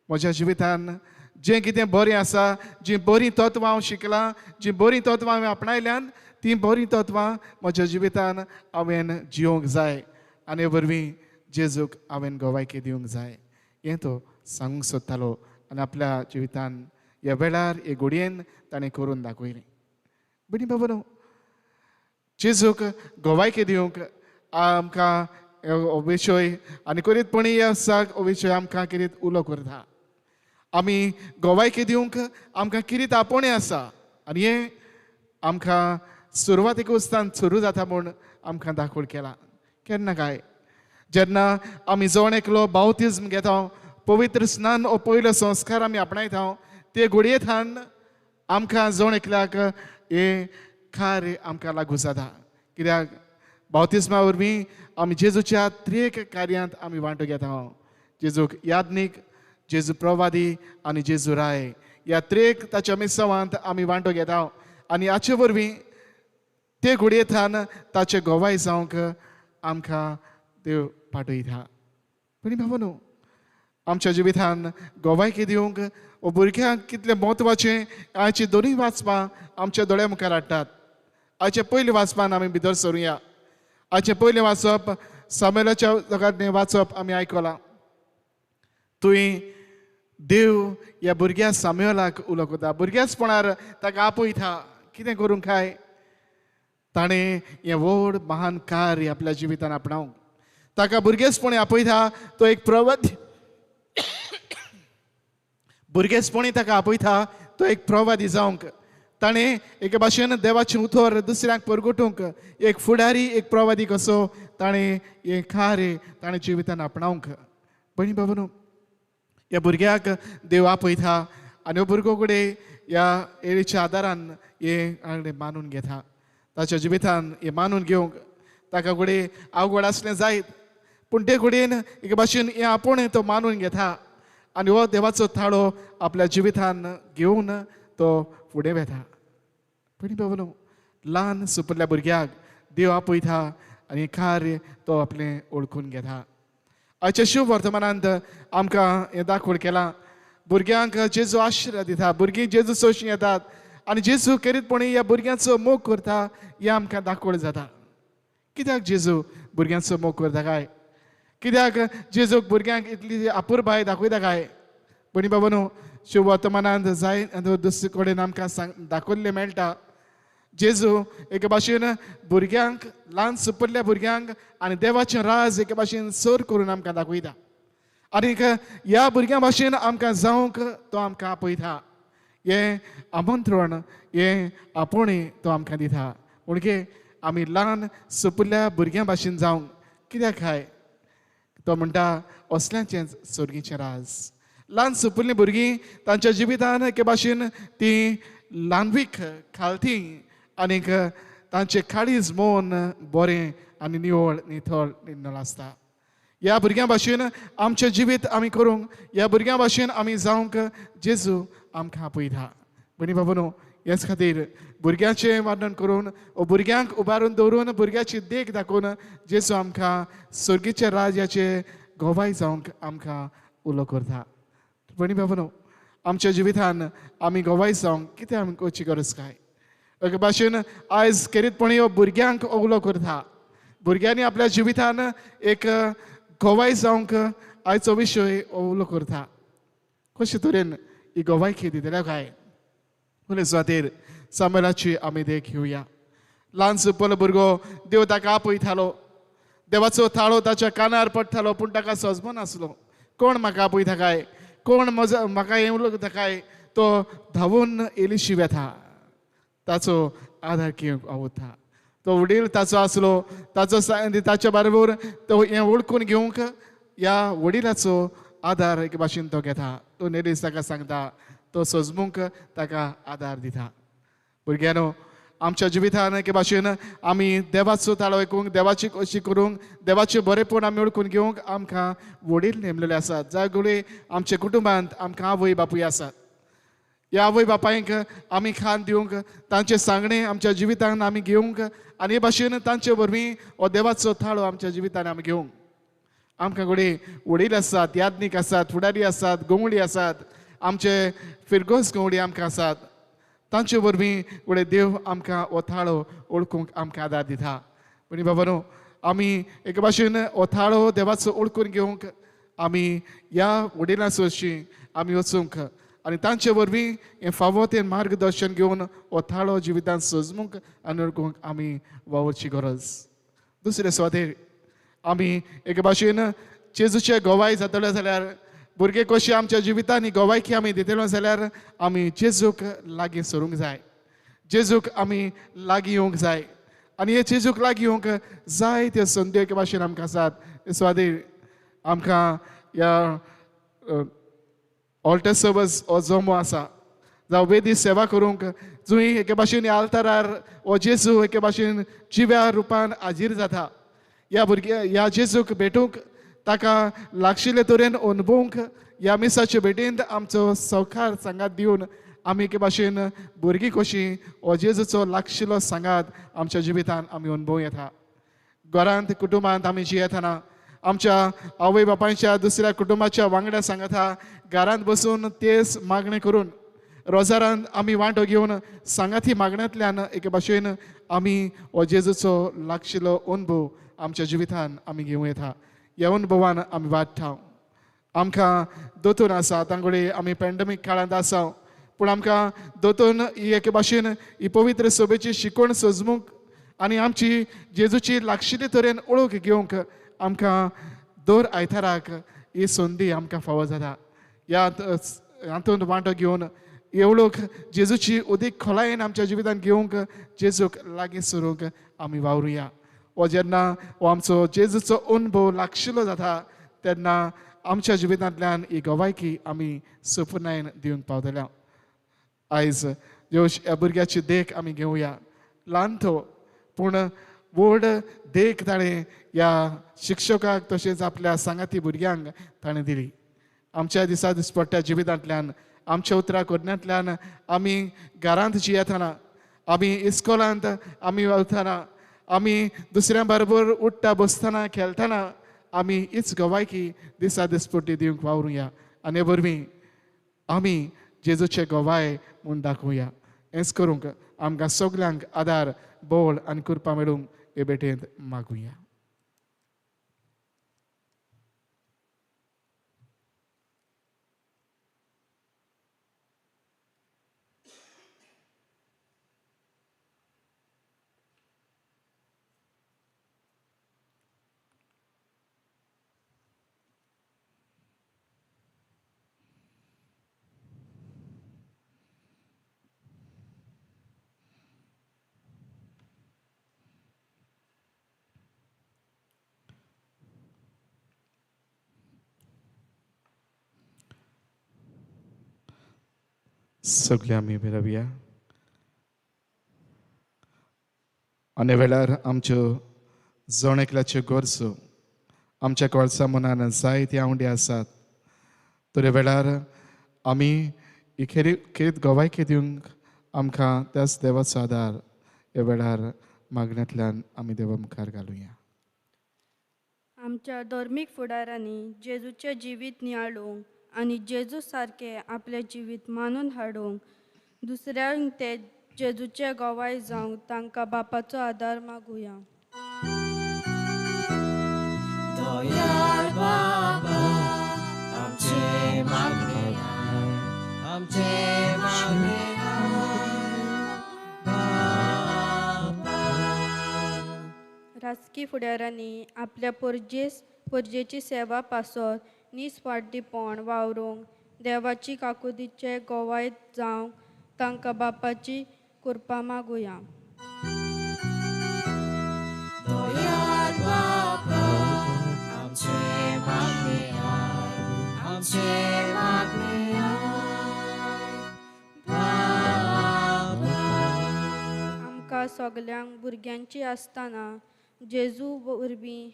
म्हज्या जिवितान जें कितें बरें आसा जीं बरीं तत्वां हांव शिकलां जीं बरीं तत्वां हांवें आपणायल्यान तीं बरीं तत्वां म्हज्या जिवितान हांवें जियोंक जाय आनी वरवीं जेजूक हांवें गोवायकी दिवंक जाय हें तो सांगूंक सोदतालो आनी आपल्या जिवितान ह्या वेळार हे घडयेन ताणें करून दाखयलें बरी बाबा न्हू जेजूक गोवायकी दिवंक आमकां हो विशय आनी करीतपणी हो विशय आमकां कितें उलो करता आमी गोवायकी दिवंक आमकां कितें आपोवणें आसा आनी हें आमकां सुरवातेक वचतान सुरू जाता म्हूण आमकां दाखोवन केला केन्ना काय जेन्ना आमी जण एकलो बावतिज्म घेता पवित्र स्नान हो पयलो संस्कार आमी आपणायता ते घडयेंतल्यान आमकां जण एकल्याक हे खार आमकां लागू जाता कित्याक बावतिस्मा वरवीं आमी जेजूच्या त्रेक कार्यांत आमी वांटो घेता जेजूक यादनीक जेजू प्रवादी आनी जेजू राय ह्या त्रेक ताच्या मिसवांत आमी वांटो घेता आनी हाचे वरवीं ते घडयेंतल्यान ताचे गोवाय जावंक आमकां देव पाठयता पण बाबा न्हू आमच्या जिवितान गोवायकी दिवंक हो भुरग्यांक कितलें म्हत्वाचें आयची दोनूय वाचपां आमच्या दोळ्या मुखार हाडटात आयचे पयले वाचपान आमी भितर सरुया आयचें पयलें वाचप सामुएलाच्या जगांतलें वाचप आमी आयकलां तुवें देव ह्या भुरग्या साम्युएलाक उलो कोता भुरग्याचपणार ताका आपयता कितें करूंक काय ताणें हें व्हड महान कार्य आपल्या जिवितान आपणावंक ताका भुरगेचपणी आपयता तो एक प्रवादी भुरगेचपणी ताका आपयता तो एक प्रवादी जावंक ताणें एके भाशेन देवाचें उतर दुसऱ्यांक परगटूंक एक फुडारी एक प्रवादी कसो ताणें हें कार्य ताणें जिवितान आपणावंक भयणी बाबून ह्या भुरग्याक देव आपयता आनी हो भुरगो कडेन ह्या येळेच्या आदारान हे मानून घेता ताच्या जिवितान हे मानून घेवंक ताका कडेन आवड आसलें जायत पूण ते कडेन एके भाशेन हें आपूण तो मानून घेता आनी हो देवाचो थाळो आपल्या जिवितान घेवन तो फुडें वेता पण बाबून ल्हान सुपरल्या भुरग्याक देव आपयता आनी कार्य तो आपलें ओळखून घेता आयच्या शुभ वर्तमानांत आमकां हें दाखोवन केलां भुरग्यांक जेजू आशिर्वाद दिता भुरगीं जेजू सोशी येतात आनी जेजू करीतपणी ह्या भुरग्यांचो मोग करता हें आमकां दाखोवन जाता कित्याक जेजू भुरग्यांचो मोग करता काय कित्याक जेजूक भुरग्यांक इतली आपुरबाय दाखयता काय पण बाबून शुभ वर्तमानांत जाय दुसरे कडेन आमकां दाखोवल्लें मेळटा जेजू एके भाशेन भुरग्यांक ल्हान सुपरल्या भुरग्यांक आनी देवाचें राज एके भाशेन सर करून आमकां दाखयता आनीक ह्या भुरग्यां भाशेन आमकां जावंक तो आमकां आपयता हें आमंत्रण हें आपोवणी तो आमकां दिता म्हणजे आमी ल्हान सुपरल्या भुरग्यां भाशेन जावंक कित्याक काय तो म्हणटा असल्याचें स्वर्गीचें राज ल्हान सुपरलीं भुरगीं तांच्या जिवितान एके भाशेन तीं ल्हानवीक खालती आनीक तांचें काळीज मोन बरें आनी निवळ नितळ निनळ आसता ह्या भुरग्यां भाशेन आमचें जिवीत आमी करूंक ह्या भुरग्यां भाशेन आमी जावंक जेजू आमकां आपयता भयणी बाबूनो हेच खातीर भुरग्याचें वर्णन करून भुरग्यांक उबारून दवरून भुरग्याची देख दाखोवन जेजू आमकां स्वर्गीच्या राज्याचे गोवाय जावंक आमकां उलो करता भयणी बाबूनो आमच्या जिवितान आमी गोवाय जावंक कितें आमची गरज काय एके भाशेन आयज करीतपणी हो भुरग्यांक उलो करता भुरग्यांनी आपल्या जिवितान एक गोवाय जावंक आयचो विशय उलो करता कशे तरेन ही गोवायकी दितल्या काय म्हणून सुवातेर सामेलाची आमी देख घेवया ल्हान सुपल भुरगो देव ताका आपयतालो देवाचो थाळो ताच्या कानार पडटालो पूण ताका सजमो नासलो कोण म्हाका आपयता काय कोण म्हाका हें उलयता काय तो धांवून एलिशी येता ताचो आदार घेवंक आवडटा तो वडील ताचो आसलो ताच्या बरोबर तो हें ओळखून घेवंक ह्या वडिलाचो आदार एके भाशेन तो घेता तो नेलीस ताका सांगता तो सजमूंक ताका आदार दिता भुरग्यानो आमच्या जिवितान एके भाशेन आमी देवाचो ताळो आयकूंक देवाची कशी करूंक देवाचें बरेपण आमी ओळखून घेवंक आमकां वडील नेमलेले आसात ज्या कडेन आमच्या कुटुंबांत आमकां आवय बापूय आसात ह्या आवय बापायक आमी खाण दिवंक तांचें सांगणें आमच्या जिवितान आमी घेवंक आनी हे भाशेन तांचे वरवीं हो देवाचो थाळो आमच्या जिवितान आमी घेवंक आमकां कडेन वडील आसात याज्ञीक आसात फुडारी आसात गोवळी आसात आमचे फिरगोस गोवळी आमकां आसात तांचे वरवीं फुडें देव आमकां हो थाळो ओळखूंक आमकां आदार दिता पण बाबानो आमी एके भाशेन हो थाळो देवाचो ओळखून घेवंक आमी ह्या वडिलां सरशीं आमी वचूंक आनी तांचे वरवीं हें फावो तें मार्गदर्शन घेवन हो थाळो जिवितांत सजमूंक आनी ओळखूंक आमी वावरची गरज दुसरे सुवातेर आमी एके भाशेन जेजूचे गोवाय जातले जाल्यार भुरगे कशे आमच्या जिवितान ही गोवायकी आमी दितलो जाल्यार आमी जेजूक लागीं सरूंक जाय जेजूक आमी लागीं येवंक जाय आनी हे जेजूक लागीं येवंक जाय त्यो संदी एके भाशेन आमकां आसात ते सुवातेर आमकां ह्या ऑल्टर सर्वस हो जमो आसा जावं वेदी सेवा करूंक जंय एके भाशेन आल्तारार हो जेजू एके भाशेन जिव्या रुपान हाजीर जाता ह्या ह्या जेजूक भेटूंक ताका लागशिल्ले तरेन अनुभवंक ह्या मिसाचे भेटेंत आमचो सहकार सांगात दिवन आमी एके भाशेन भुरगीं कशीं हो जेजूचो लागशिल्लो सांगात आमच्या जिवितान आमी अनुभव येता घरांत कुटुंबांत आमी जियेतना आमच्या आवय बापायच्या दुसऱ्या कुटुंबाच्या वांगडा सांगता घरांत बसून तेच मागणें करून रोजारांत आमी वांटो घेवन सांगाती मागण्यांतल्यान एके भाशेन आमी हो जेजूचो लागशिल्लो अनुभव आमच्या जिवितान आमी घेवं येता ह्या अनुभवान आमी वाडटा आमकां दोतोर आसा तांगडे आमी पॅन्डेमीक काळांत आसा पूण आमकां दोतोन ही एके भाशेन ही पवित्र सभेची शिकवण सजमूंक आनी आमची जेजूची लागशिल्ले तरेन ओळख घेवंक आमकां दर आयताराक ही संदी आमकां फावो जाता ह्या हातूंत वांटो घेवन ही ओळख जेजूची उदीक खोलायेन आमच्या जिवितांत घेवंक जेजूक लागीं सरूंक आमी वावरुया हो जेन्ना हो आमचो जेजूचो अनुभव लागशिल्लो जाता तेन्ना आमच्या जिवितांतल्यान ही गोवायकी आमी सपनायन दिवंक पावतल्या आयज जोश ह्या भुरग्याची देख आमी घेवया ल्हान तो पूण व्हड देख ताणें ह्या शिक्षकाक तशेंच आपल्या सांगाती भुरग्यांक ताणें दिली आमच्या दिसा दिसपट्ट्या जिवितांतल्यान आमच्या उतरां कोरण्यांतल्यान आमी घरांत जियेतना आमी इस्कॉलांत आमी वतना आमी दुसऱ्यां बरोबर उठ्ठा बसतना खेळटना आमी हीच गोवायकी दिसा दिसपट्टी दिवंक वावरुया आनी वरवीं आमी जेजूचे गोवाय म्हूण दाखोवया हेंच करूंक आमकां सगल्यांक आदार बोळ आनी कृपा मेळूंक हे भेटेंत मागुया सगळीं आमी मेळवया आनी वेळार आमच्यो जोणेकल्याच्यो गरजो आमच्या कोळसा मनान जायते आवडी आसात तर वेळार आमी ही खेरीत गोवायकी दिवंक आमकां त्याच देवाचो आदार ह्या वेळार मागण्यांतल्यान आमी देवा मुखार घालुया आमच्या धर्मीक फुडाऱ्यांनी जेजूचें जिवीत नियाळूंक आनी जेजू सारकें आपलें जिवीत मानून हाडूंक दुसऱ्यांक ते जेजूचे गोवाय जावंक तांकां बापाचो आदार मागुया दयाळ बाबा आमचे मागणे राजकी फुडाऱ्यांनी आपल्या परजेची सेवा पासत निस्वार्थीपण वावरूंक देवाची काकुदीचे गोवाय जावंक तांकां बापाची कृपा मागुया दयाळ बाबा आमचे मागणे आमकां सगल्यांक भुरग्यांची आसतना जेजू वरवीं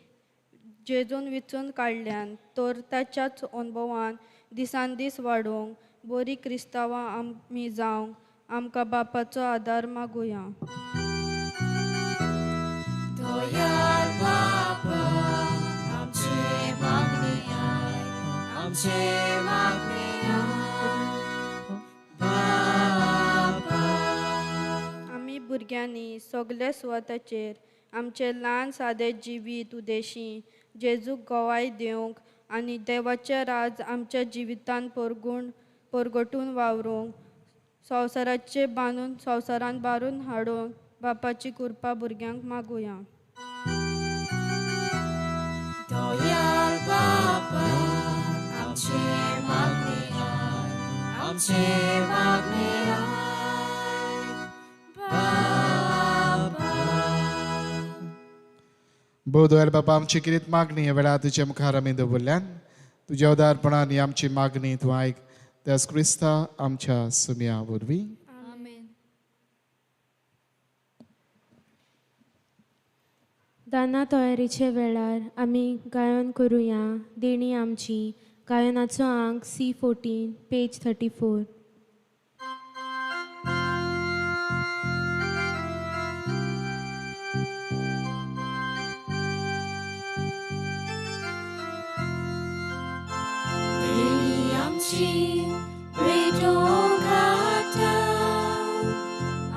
जेजून विचून काडल्यान तर ताच्याच अनुभवान दिसान दीस वाडोवंक बरी क्रिस्तांवां आमी जावंक आमकां बापाचो आदार मागुया दयाळ बाबा आमचे मागणे आमी भुरग्यांनी सगळे सुवाताचेर आमचे ल्हान सादें जिवीत उदेशी जेजूक गोवाय दिवंक आनी देवाचें राज आमच्या जिवितांत परगटून वावरूंक संवसारांत बारून हाडूंक बापाची कृपा भुरग्यांक मागुया दयाळ बाबा आमचे मागणे भोव दोयाल बाबा आमची कितें मागणी ह्या वेळार तुजे मुखार आमी दवरल्यान तुज्या उदारपणान ही आमची मागणी तूं आयक त्याच क्रिस्ता आमच्या सुम्या वरवीं दाना तयारीचे वेळार आमी गायन करुया देणी आमची गायनाचो अंक C14 पेज 34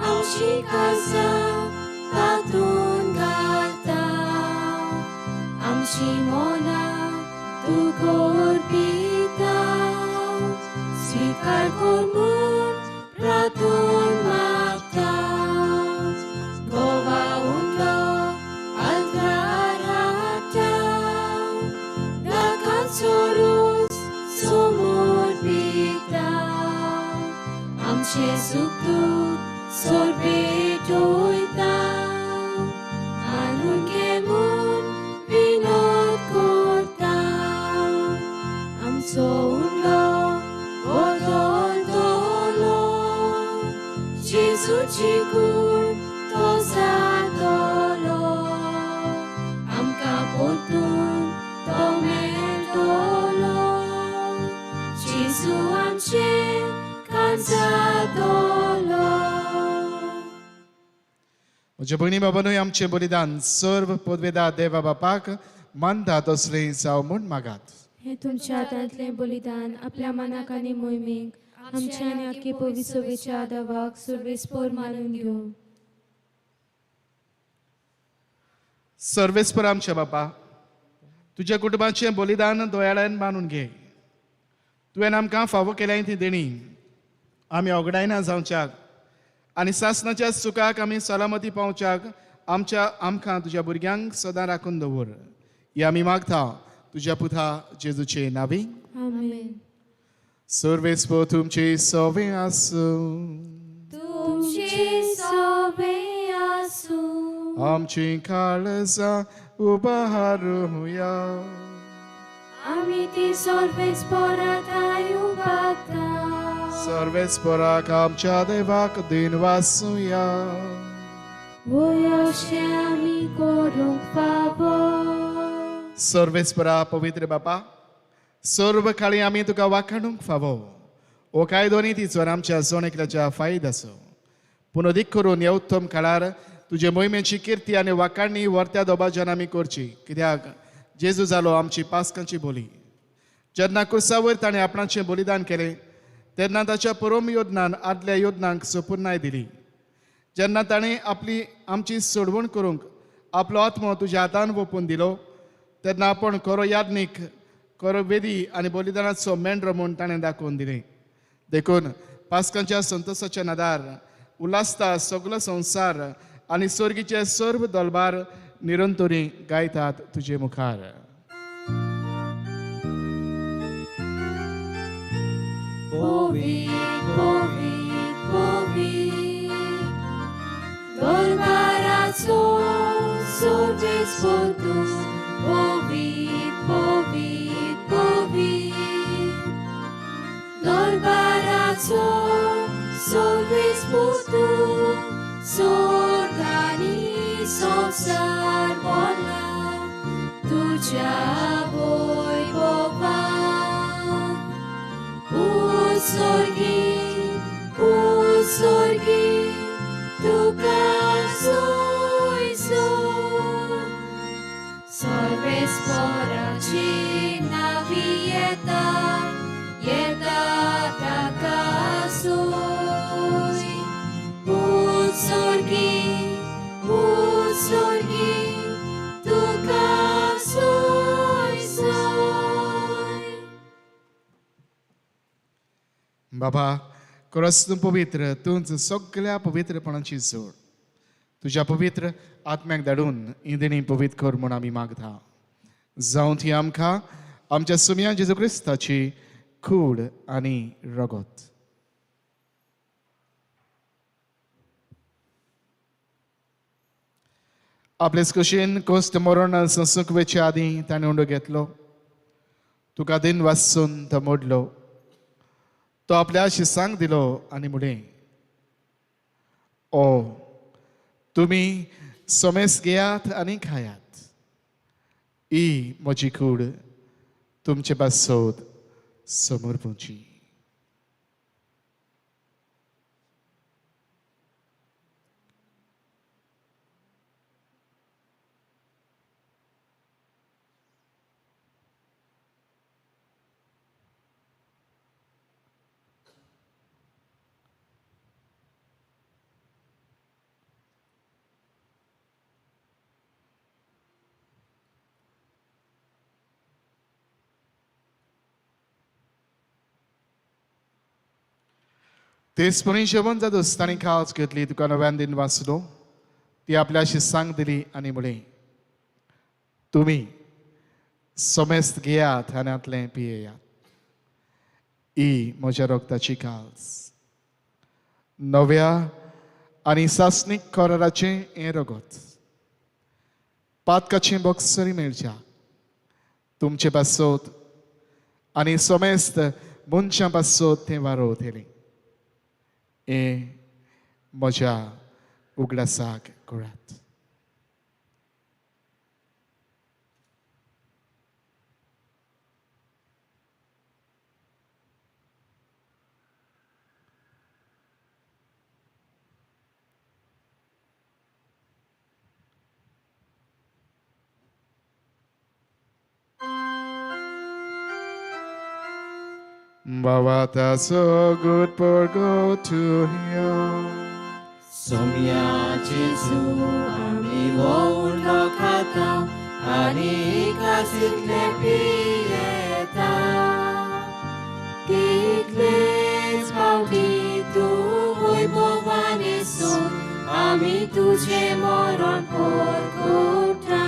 आमची कासा तातून घालता आमची मोना तू करपी Kalkurmun Pratun Magta Gova Undo Altarata Dakan Sorus Sumur Bita Amche Suktu Sorbedoita Anun Kemun Vinod Korta Amso Undo Odol Dolo Jesu Chikur Tosa Dolo Amka Potun Tomer Dolo Jesu Amche Kanza Dolo म्हज्या भयणी बाबानूय आमचें बलिदान सर्व पदवेदार देवा बापाक मानता तसलें जावं म्हूण मागात. हे तुमच्या हातांतलें बलिदान आपल्या मनाक आनी मोहिमेक आमच्या आनी आख्खे पवित्र सभेच्या आदावाक सर्वेस्पर मानून घेवं. सर्वेस्पर आमच्या बापा, तुज्या कुटुंबाचें बलिदान दोयाळ्यान मानून घे. तुवें आमकां फावो केल्याय ती देणी आमी ओगडायना जावच्याक आनी सासणाच्या सुखाक आमी सलामती पावच्याक आमकां तुज्या भुरग्यांक सदां राखून दवर. ही आमी मागता तुज्या पुता जेजूचे नांवी. आमेन. सर्वेस्पर तुमचे सवे आसूं. तुमची सवे आसूं आमची काळजां उबारूया. आमी ती सर्वेस्परांताय उबारता. सर्वेस्पराक आमच्या देवाक दिन वासूया. वय अशें आमी करूंक फावो. सर्वेस्परा पवित्र बापा, सर्व काळी आमी तुका वाखाणूंक फावो. ओ कायदोनी ती स्वर आमच्या सोणेकल्याच्या फायद आसो. पूण अदीक करून ह्या उत्तम काळार तुजे मोहिमेची किर्ती आनी वाखाणणी वर्त्या दोबाज्यान आमी करची. कित्याक जेजू जालो आमची पासकांची बोली. जेन्ना क्रुसा वयर ताणें आपणाचें बलिदान केलें तेन्ना ताच्या परम योजनान आदल्या योजनांक संपूर्णाय दिली. जेन्ना ताणें आमची सोडवण करूंक आपलो आत्मो तुज्या हातान ओपून दिलो तेन्ना आपण खरो याज्ञीक, खरो वेदी आनी बलिदानाचो मेंढरो म्हूण ताणें दाखोवन दिलें. देखून पासकांच्या संतोशाच्या नादार उलासता सगलो संवसार आनी सर्गीचे सर्व दलबार निरंतरी गायतात तुजे मुखार. Povit, povit, povit, Dolbaraco, सर्वेस्पर तूं. Povit, povit, povit, Dolbaraco, सर्वेस्पर तूं. Sorgani संसार बोला तुझ्या वैभवान. Usorgi, tuka soiso. सर्वेस्पराची नावी येता ताका सोय. Usorgi, tuka soiso. बाबा, खरोच तूं पवित्र, तूंच सगळ्या पवित्रपणाची जोड. तुज्या पवित्र आत्म्याक धाडून ही देणी पवित्र कर म्हूण आमी मागता. जावं ती आमकां आमच्या सुम्या जेजू क्रिस्ताची कूड आनी रगत. आपलेच कुशीन कोस्त मरण संसूक वेचे आदीं ताणें उंडो घेतलो. तुका दिन वाचून तो मोडलो. तो आपल्या शिसांक दिलो आनी म्हणलें, ओ तुमी सोमेस घेयात आनी खायात. ही म्हजी कूड तुमचे पासत समोर पोवची. तेचपणी जेवण जात असताना खास घेतली तुका नव्यान दिन वाचलो ती आपल्याशी सांग दिली आणि म्हळे तुम्ही समेस्त घेयात आनी आतले पियेयात ही म्हज्या रोगताची कास नव्या आनी सासणीक कराराचे हें रगत पातकाची बॉक्सरी मेळच्या तुमचे पासोत आनी समेस्त मनशां पासोत तें वारोवतलें हें म्हज्या उगडासाक करात. Bhavata so good for go to Him. Somya Jesu ami wono khata ani kasitle pieta Tikles pawti tu hoy bovane so ami tuje moron porkota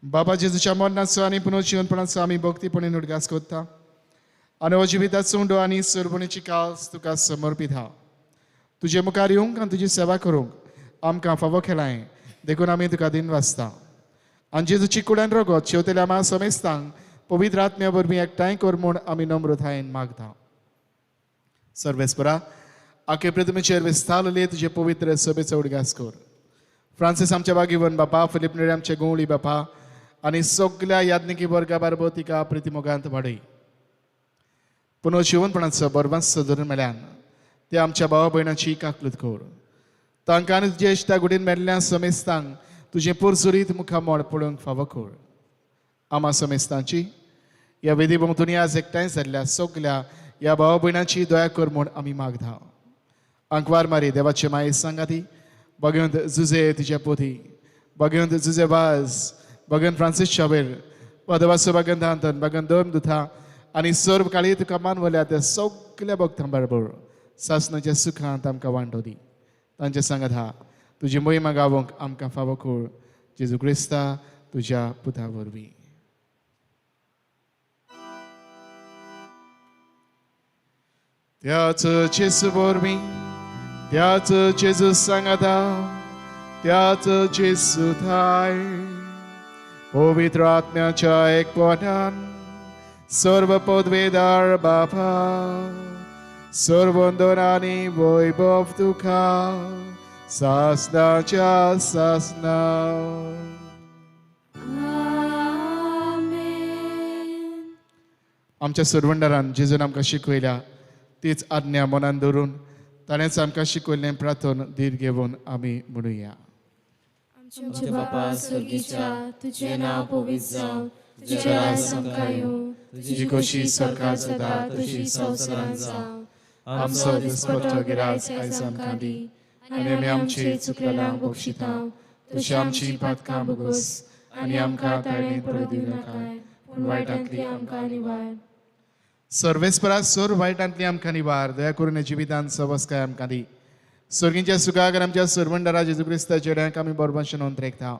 बाबा जेजूच्या मरणाचो आनी पुनर्जीवनपणाचो आमी भक्तीपणीन उडगास कोत्ता आनी हो जिविताचो उंडो आनी सरपणीची कास तुका समर्पीत हा तुजे मुखार येवंक आनी तुजी सेवा करूंक आमकां फावो केलाय देखून आमी तुका दिन वाचता आनी जेजूची कुड्यान रगत शेवतेल्या आम्हा समेस्तांक पवित्र आत्म्या वरवीं एकठांय कर म्हूण आमी नम्रतायेन मागता सर्वेस्परा आखे प्रथमेचेर विस्तारले तुजे पवित्र सभेचो उडगास कर फ्रांसीस आमच्या बागीवन बापा फिलिप नेडे आमचे गवळी बापा आनी सगळ्या याज्ञिकी वर्गा बारबर तिका प्रितिमोगांत वाडय पुनर्जीवनपणाचो बरवास धरून मेळ्यान ते आमच्या भावा भयणाची काकलूत कर तांकां आनी तुज्या इश्टा गुडीन मेल्ल्या समेस्तांक तुजें पुरसुरीत मुखामोळ पळोवंक फावो कर आमा समेस्तांची ह्या वेदी भोंवतणी आज एकठांय जाल्ल्या सगळ्या ह्या भावा भयणाची दया कर म्हूण आमी मागता अंकवार मारी देवाचे माये सांगाती भगवंत जुजे तुज्या पोथी भगवंत जुजे वाज भगवंत फ्रांसीस शावेर पदवासो भगवंत हांतन भगवंत दोम दुथा आनी सर्व काळी तुका मानवल्या त्या सगळ्या भक्तां बरोबर सासणाच्या सुखांत आमकां वांटो दी तांचे सांगात हा तुजी मोहिमा गावोंक आमकां फावो कर जेजू क्रिस्ता तुज्या पुता वरवीं त्याच जेजू वरवीं त्याच जेजू सांगाता त्याच जेजू थाय पवित्र आत्म्याच्या एकवटान सर्व पदवेदार बापा सर्व वंदनांनी वैभव तुका सासणाच्या सासना आमच्या सुरवंडरान जेजून आमकां शिकयल्या तीच आज्ञा मनान दवरून ताणेंच आमकां शिकयल्लें प्रार्थन धीर घेवन आमी म्हणुया आमचे बापा स्वर्गीच्या तुझे नाव पवित्र जावं तुझे राज आमकां येवं तुजी कशी सरकार जाता तशी संवसारांत जावं आमचो दिसपट्टो गिरायज आयज आमकां दी आनी आमी आमचे चुकलेल्यांक बक्षिता तशी आमची पातकां बोगोस आनी आमकां ताळेन पडूं दिवं नाकाय पूण वायटांतली आमकां निवार सर्वेस्परा सोर वायटांतली आमकां निवार दया करून जिवितांत सवस्काय आमकां दी सर्गींच्या सुखाक आमच्या सर्वंडरा जेजू क्रिस्ताच्या चेड्यांक आमी बरोबरशें नोंद रेखता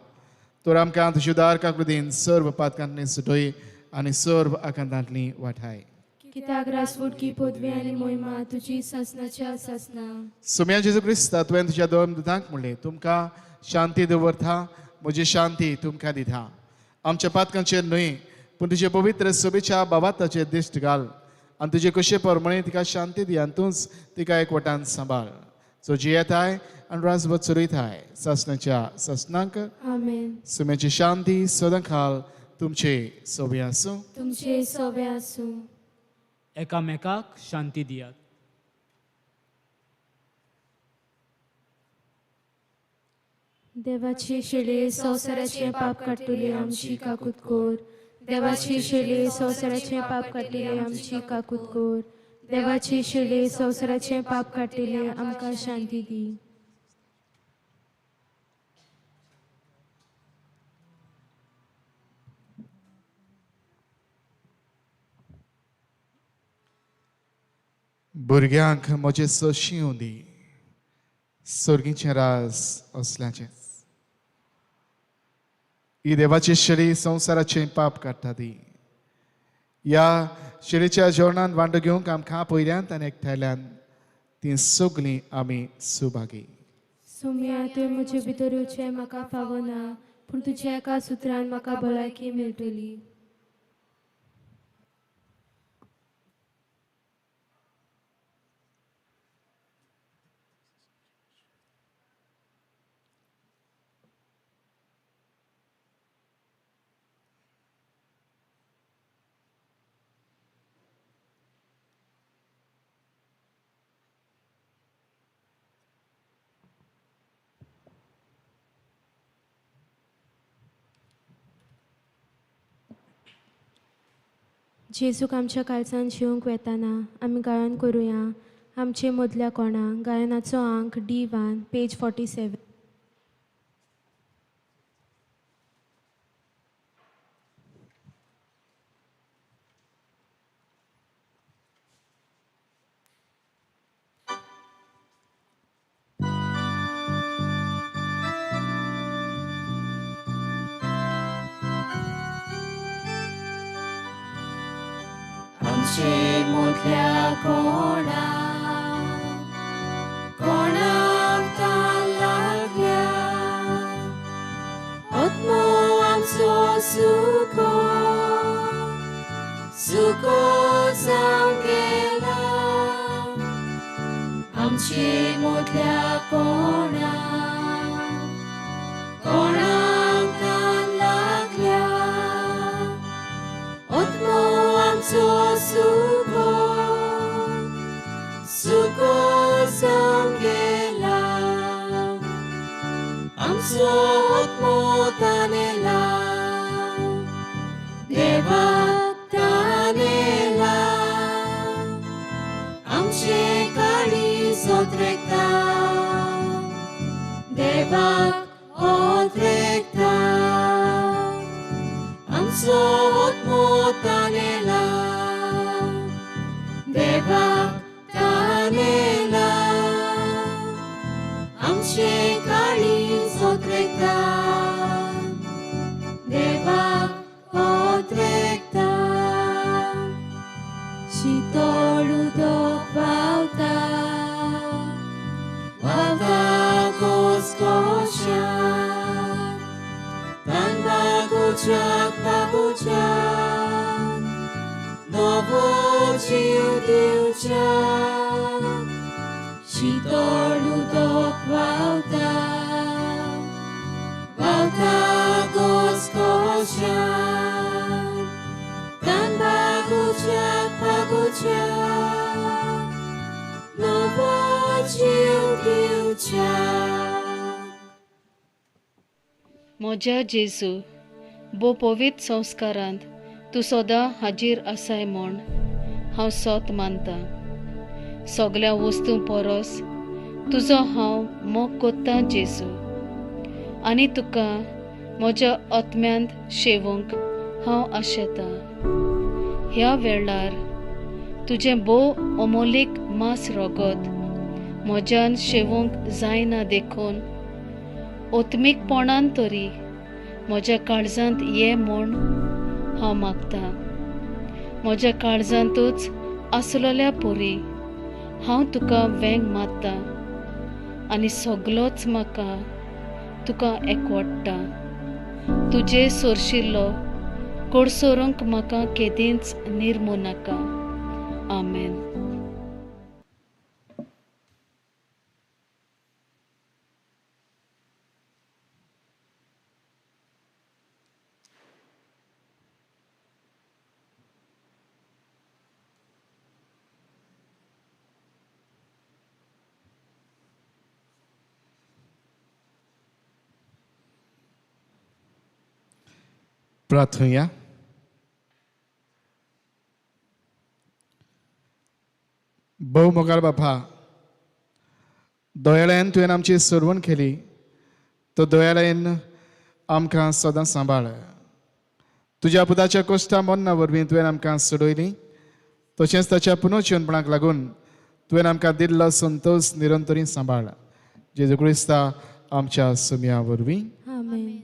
तर आमकां तुज्यो दार काकृतीन सर्व पातकांतली सुटय आनी सर्व आकांतांतली वाठाय कित्याक रासफुटकी पदवी आनी मोहिमा तुजी सासणाच्या सासना सुम्या जेजू क्रिस्ता तुवें तुज्या दोन दुतांक म्हणलें तुमकां शांती दवरता म्हजी शांती तुमकां दिता आमच्या पातकांचेर न्हय पूण तुजे पवित्र सभेच्या बाबाताचेर दिश्ट घाल आनी तुजे कशे परमणे तिका शांती दी आनी तूंच तिका एकवटान सांबाळ सो जियेताय आनी राजवत चलयताय सासणाच्या सासनांक आमेन सुम्याची शांती सदांखाल तुमचे सोबे आसूं तुमचे सोबे आसूं एकामेकाक शांती दियात देवाची शेळे संवसाराचे पाप काडटली आमची काकूत कोर देवाची शेळे संवसाराचे पाप काडटली आमची काकूत कोर देवाची शेळे संवसाराचे पाप काडटली आमकां शांती दी भुरग्यांक म्हजे सोशी दी सर्गीचें रास असल्याचें ही देवाची शिडी संवसाराचें पाप काडटा ती ह्या शिडीच्या जेवणांत वांटो घेवंक आमकां पयल्यांत आनी एकठांयल्यान ती सगळीं आमी सुभागी सुम्या तुवें म्हजे भितर येवचें म्हाका फावना पूण तुज्या एका सुत्रान म्हाका भलायकी मेळटली जेजूक आमच्या काळजान जिवंक वेताना आमी गायन करुया आमचे मदल्या कोणाक गायनाचो अंक D1 पेज 47 आमचे मदल्या कोणाक तान लागल्या आत्मो आमचो सुको जावं गेला आमचे मदल्या कोणाक तान लागल्या आत्मो आमचो सुको जावं गेला आमचो आत्मो तानेला देवाक तानेला आमचे काळी सोत्रेकता देवाक ओत्रेकता आमचो आत्मो तानेला देवाक तानेला आमचे काळी सोत्रेकता देवाक ओत्रेकता शीतळ उदक व्हांवता घोसघोशान तान बागोवच्याक नवो जीव दिवच्याक शीतळ उदक व्हांवता घोसघोशान तान बागोवच्याक नवो जीव दिवच्याक म्हज्या जेजू बो पवित्र संस्कारांत तूं सदां हाजीर आसाय म्हूण हांव सोत मानतां सगळ्या वस्तू परस तुजो हांव मोग कोत्तां जेजू आनी तुका म्हज्या आत्म्यांत शेवूंक हांव आशेतां ह्या वेळार तुजें भोव अमोलीक मास रगत म्हज्यान शेवूंक जायना देखून ओत्मीकपणान तरी म्हज्या काळजांत ये म्हूण हांव मागतां म्हज्या काळजांतूच आसलेल्या पुरी हांव तुका वेंग मारतां आनी सगलोच म्हाका तुका एकवडटा तुजे सोरशिल्लो कोडसोरूंक म्हाका केदींच निर्मू नाका आमेन प्रार्थुया भोव मोगाळ बापा दोयाळ्यान तुवें आमची सरवण केली तो दोयाळ्यान आमकां सदां सांबाळ तुज्या पुताच्या कोश्टा मन्ना वरवीं तुवें आमकां सोडयली तशेंच ताच्या पुनर्जीवनपणाक लागून तुवें आमकां दिल्लो संतोष निरंतरी सांबाळ. जेजू क्रिस्ता आमच्या सुम्या वरवीं. आमेन.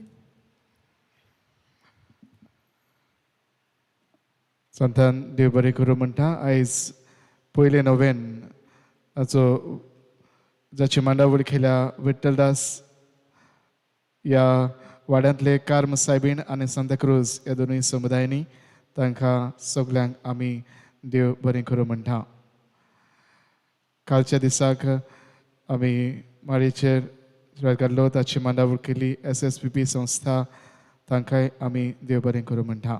संतान देव बरें करूं म्हणटा. आयज पयले नोवेन जाची मांडावळ केल्या विठ्ठलदास ह्या वाड्यांतले कार्म सायबीण आनी सांताक्रूज ह्या दोनूय समुदायांनी तांकां सगल्यांक आमी देव बरें करूं म्हणटा. कालच्या दिसाक आमी माळयेचेर काडलो ताची मांडावळ केली SSPP संस्था तांकांय आमी देव बरें करूं म्हणटा.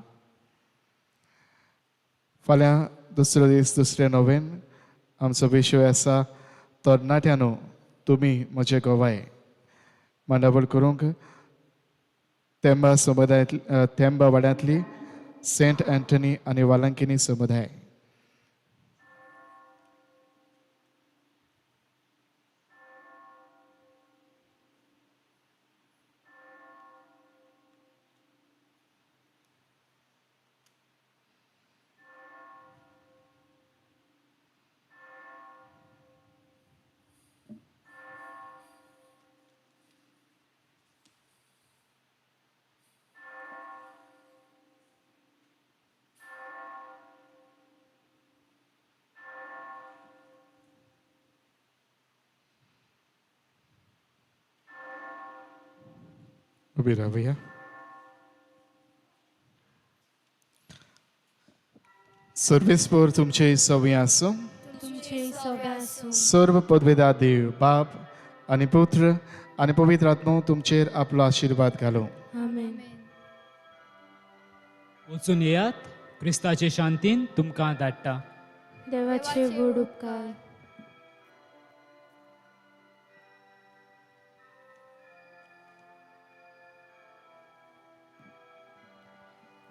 फाल्यां दुसरो दीस दुसरें नोवेन आमचो विशय आसा तरणाट्यांनो तुमी म्हजे गोवाय. मांडावळ करूंक तेंबा समुदायांतली तेंबा वाड्यांतली सेंट एंटनी आनी वालांकिनी समुदाय. उबी रावया. सर्वेस्पर तुमचे सवय आसूं. तुमचे सगळे आसूं. सर्व पदवेदार देव बाप आनी पुत्र आनी पवित्र आत्मो तुमचेर आपलो आशिर्वाद घालो. आमेन. वचून येयात. क्रिस्ताचे शांतीन तुमकां धाडटा. देवाचे व्हड उपकार.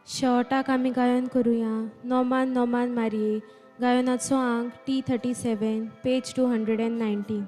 शेवटाक आमी गायन करुया. नोमान नोमान मारये गायनाचो अंक T37 page 290.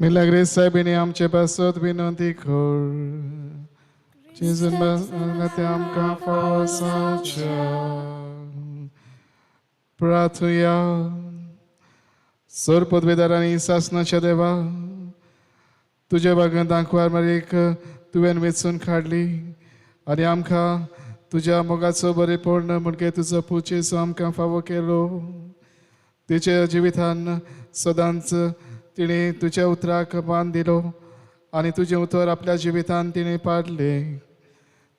Milagres saibini amche pasot vinanti kor. Chizun basnate amka fawasancha. Pratuya. Sir पदवेदार आनी सासनाच्या देवा तुझ्या बागान दाखवार मारेक तुवें वेचून काडली आनी आमकां तुज्या मोगाचो बरेपण म्हणजे तुजो पुचेचो आमकां फावो केलो. तिच्या जिवितान सदांच तिणे तुज्या उतराक मान दिलो आनी तुजें उतर आपल्या जिवितान तिणे पाडले.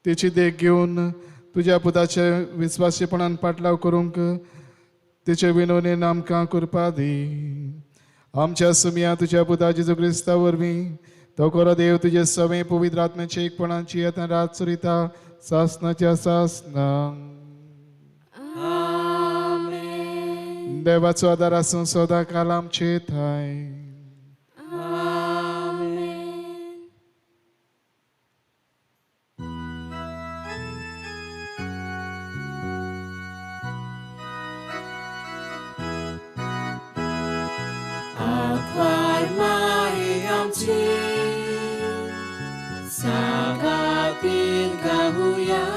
तिची देख घेवन तुज्या पुताचे विस्वासीपणान पाटलाव करूंक तिचे विनवणेन आमकां करपा दी. आमच्या सुमिया तुज्या पुता जेजू क्रिस्ता वरवीं तो खरो देव तुजे सवे पवित्र आत्म्याचे एकपणाची येता रात चुरिता सासनाच्या सासनां. देवाचो आदार आसूं सदां काल आमचे थंय. Akwar mai amchi sagatin gahuya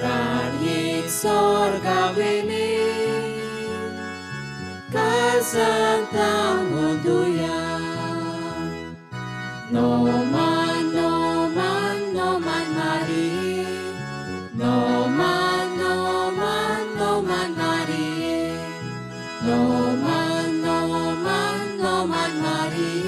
Rani sorgavini kasantang munduya No man, no man, no man mari No man, no man, no man mari No man, no man, no man mari